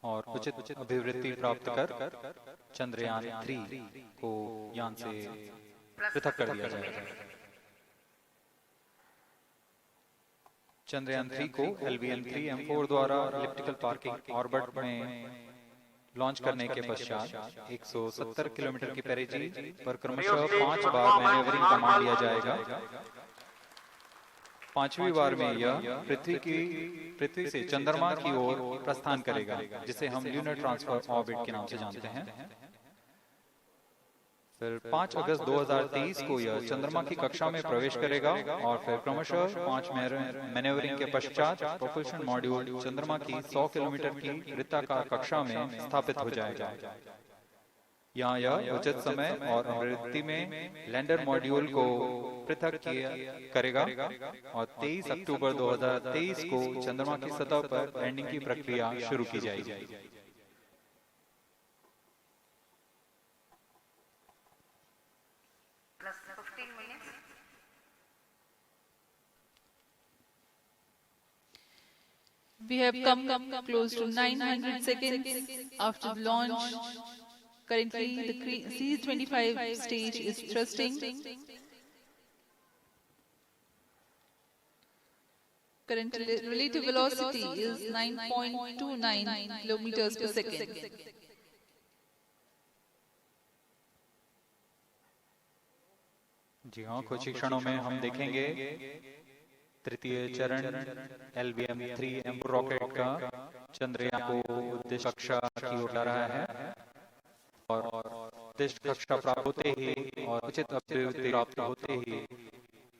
और उचित अभिवृद्धि प्राप्त कर चंद्रयान-3 को यान से पृथक कर दिया जाएगा। चंद्रयान-3 को LVM-3 M4 द्वारा इलिप्टिकल पार्किंग ऑर्बिट में लॉन्च करने के पश्चात 170 किलोमीटर की पेरिजी पर क्रमशः 5 बार मैनेवरिंग कमांड दिया जाएगा। 5वीं बार में यह पृथ्वी से चंद्रमा की ओर प्रस्थान करेगा, जिसे हम ल्यूनर ट्रांसफर ऑर्बिट के नाम से जानते हैं। फिर 5 अगस्त 2023 को यह चंद्रमा की कक्षा में प्रवेश करेगा और फिर क्रमशः 5 मैनेवरिंग के पश्चात प्रोपल्शन मॉड्यूल चंद्रमा की 100 किलोमीटर की वृत्ताकार कक्षा में स्थापित हो जाएगा। यहाँ यह उचित समय और आवृत्ति में लैंडर मॉड्यूल को पृथक करेगा और 23 अक्टूबर 2023 को चंद्रमा की सतह पर लैंडिंग की प्रक्रिया शुरू की जाएगी। We have come close to 900 seconds after the launch. Currently, the C-25 stage is thrusting. Current relative velocity is 9.29 kilometers per second. जी हाँ, कुछ ही क्षणों में हम देखेंगे तृतीय चरण LVM-3 M4 रॉकेट का चंद्रयान को उद्देश्य कक्षा की ओर ला रहा है और उद्देश्य कक्षा प्राप्त होते ही और उचित अभिवृद्धि प्राप्त होते ही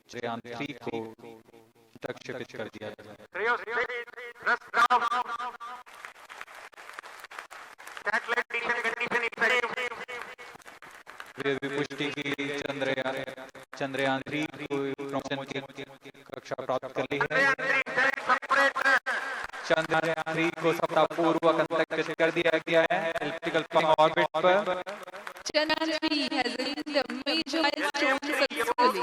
चंद्रयान-3 को प्रक्षेपित कर दिया जाएगा। पुष्टि की चंद्रयान-3 को प्रमोशन की कक्षा प्राप्त कर ली है। चंद्रयान-3 को सफलतापूर्वक अंतरिक्ष कर दिया गया है इलिप्टिकल ऑर्बिट पर। Chandrayaan-3 has achieved a major milestone successfully.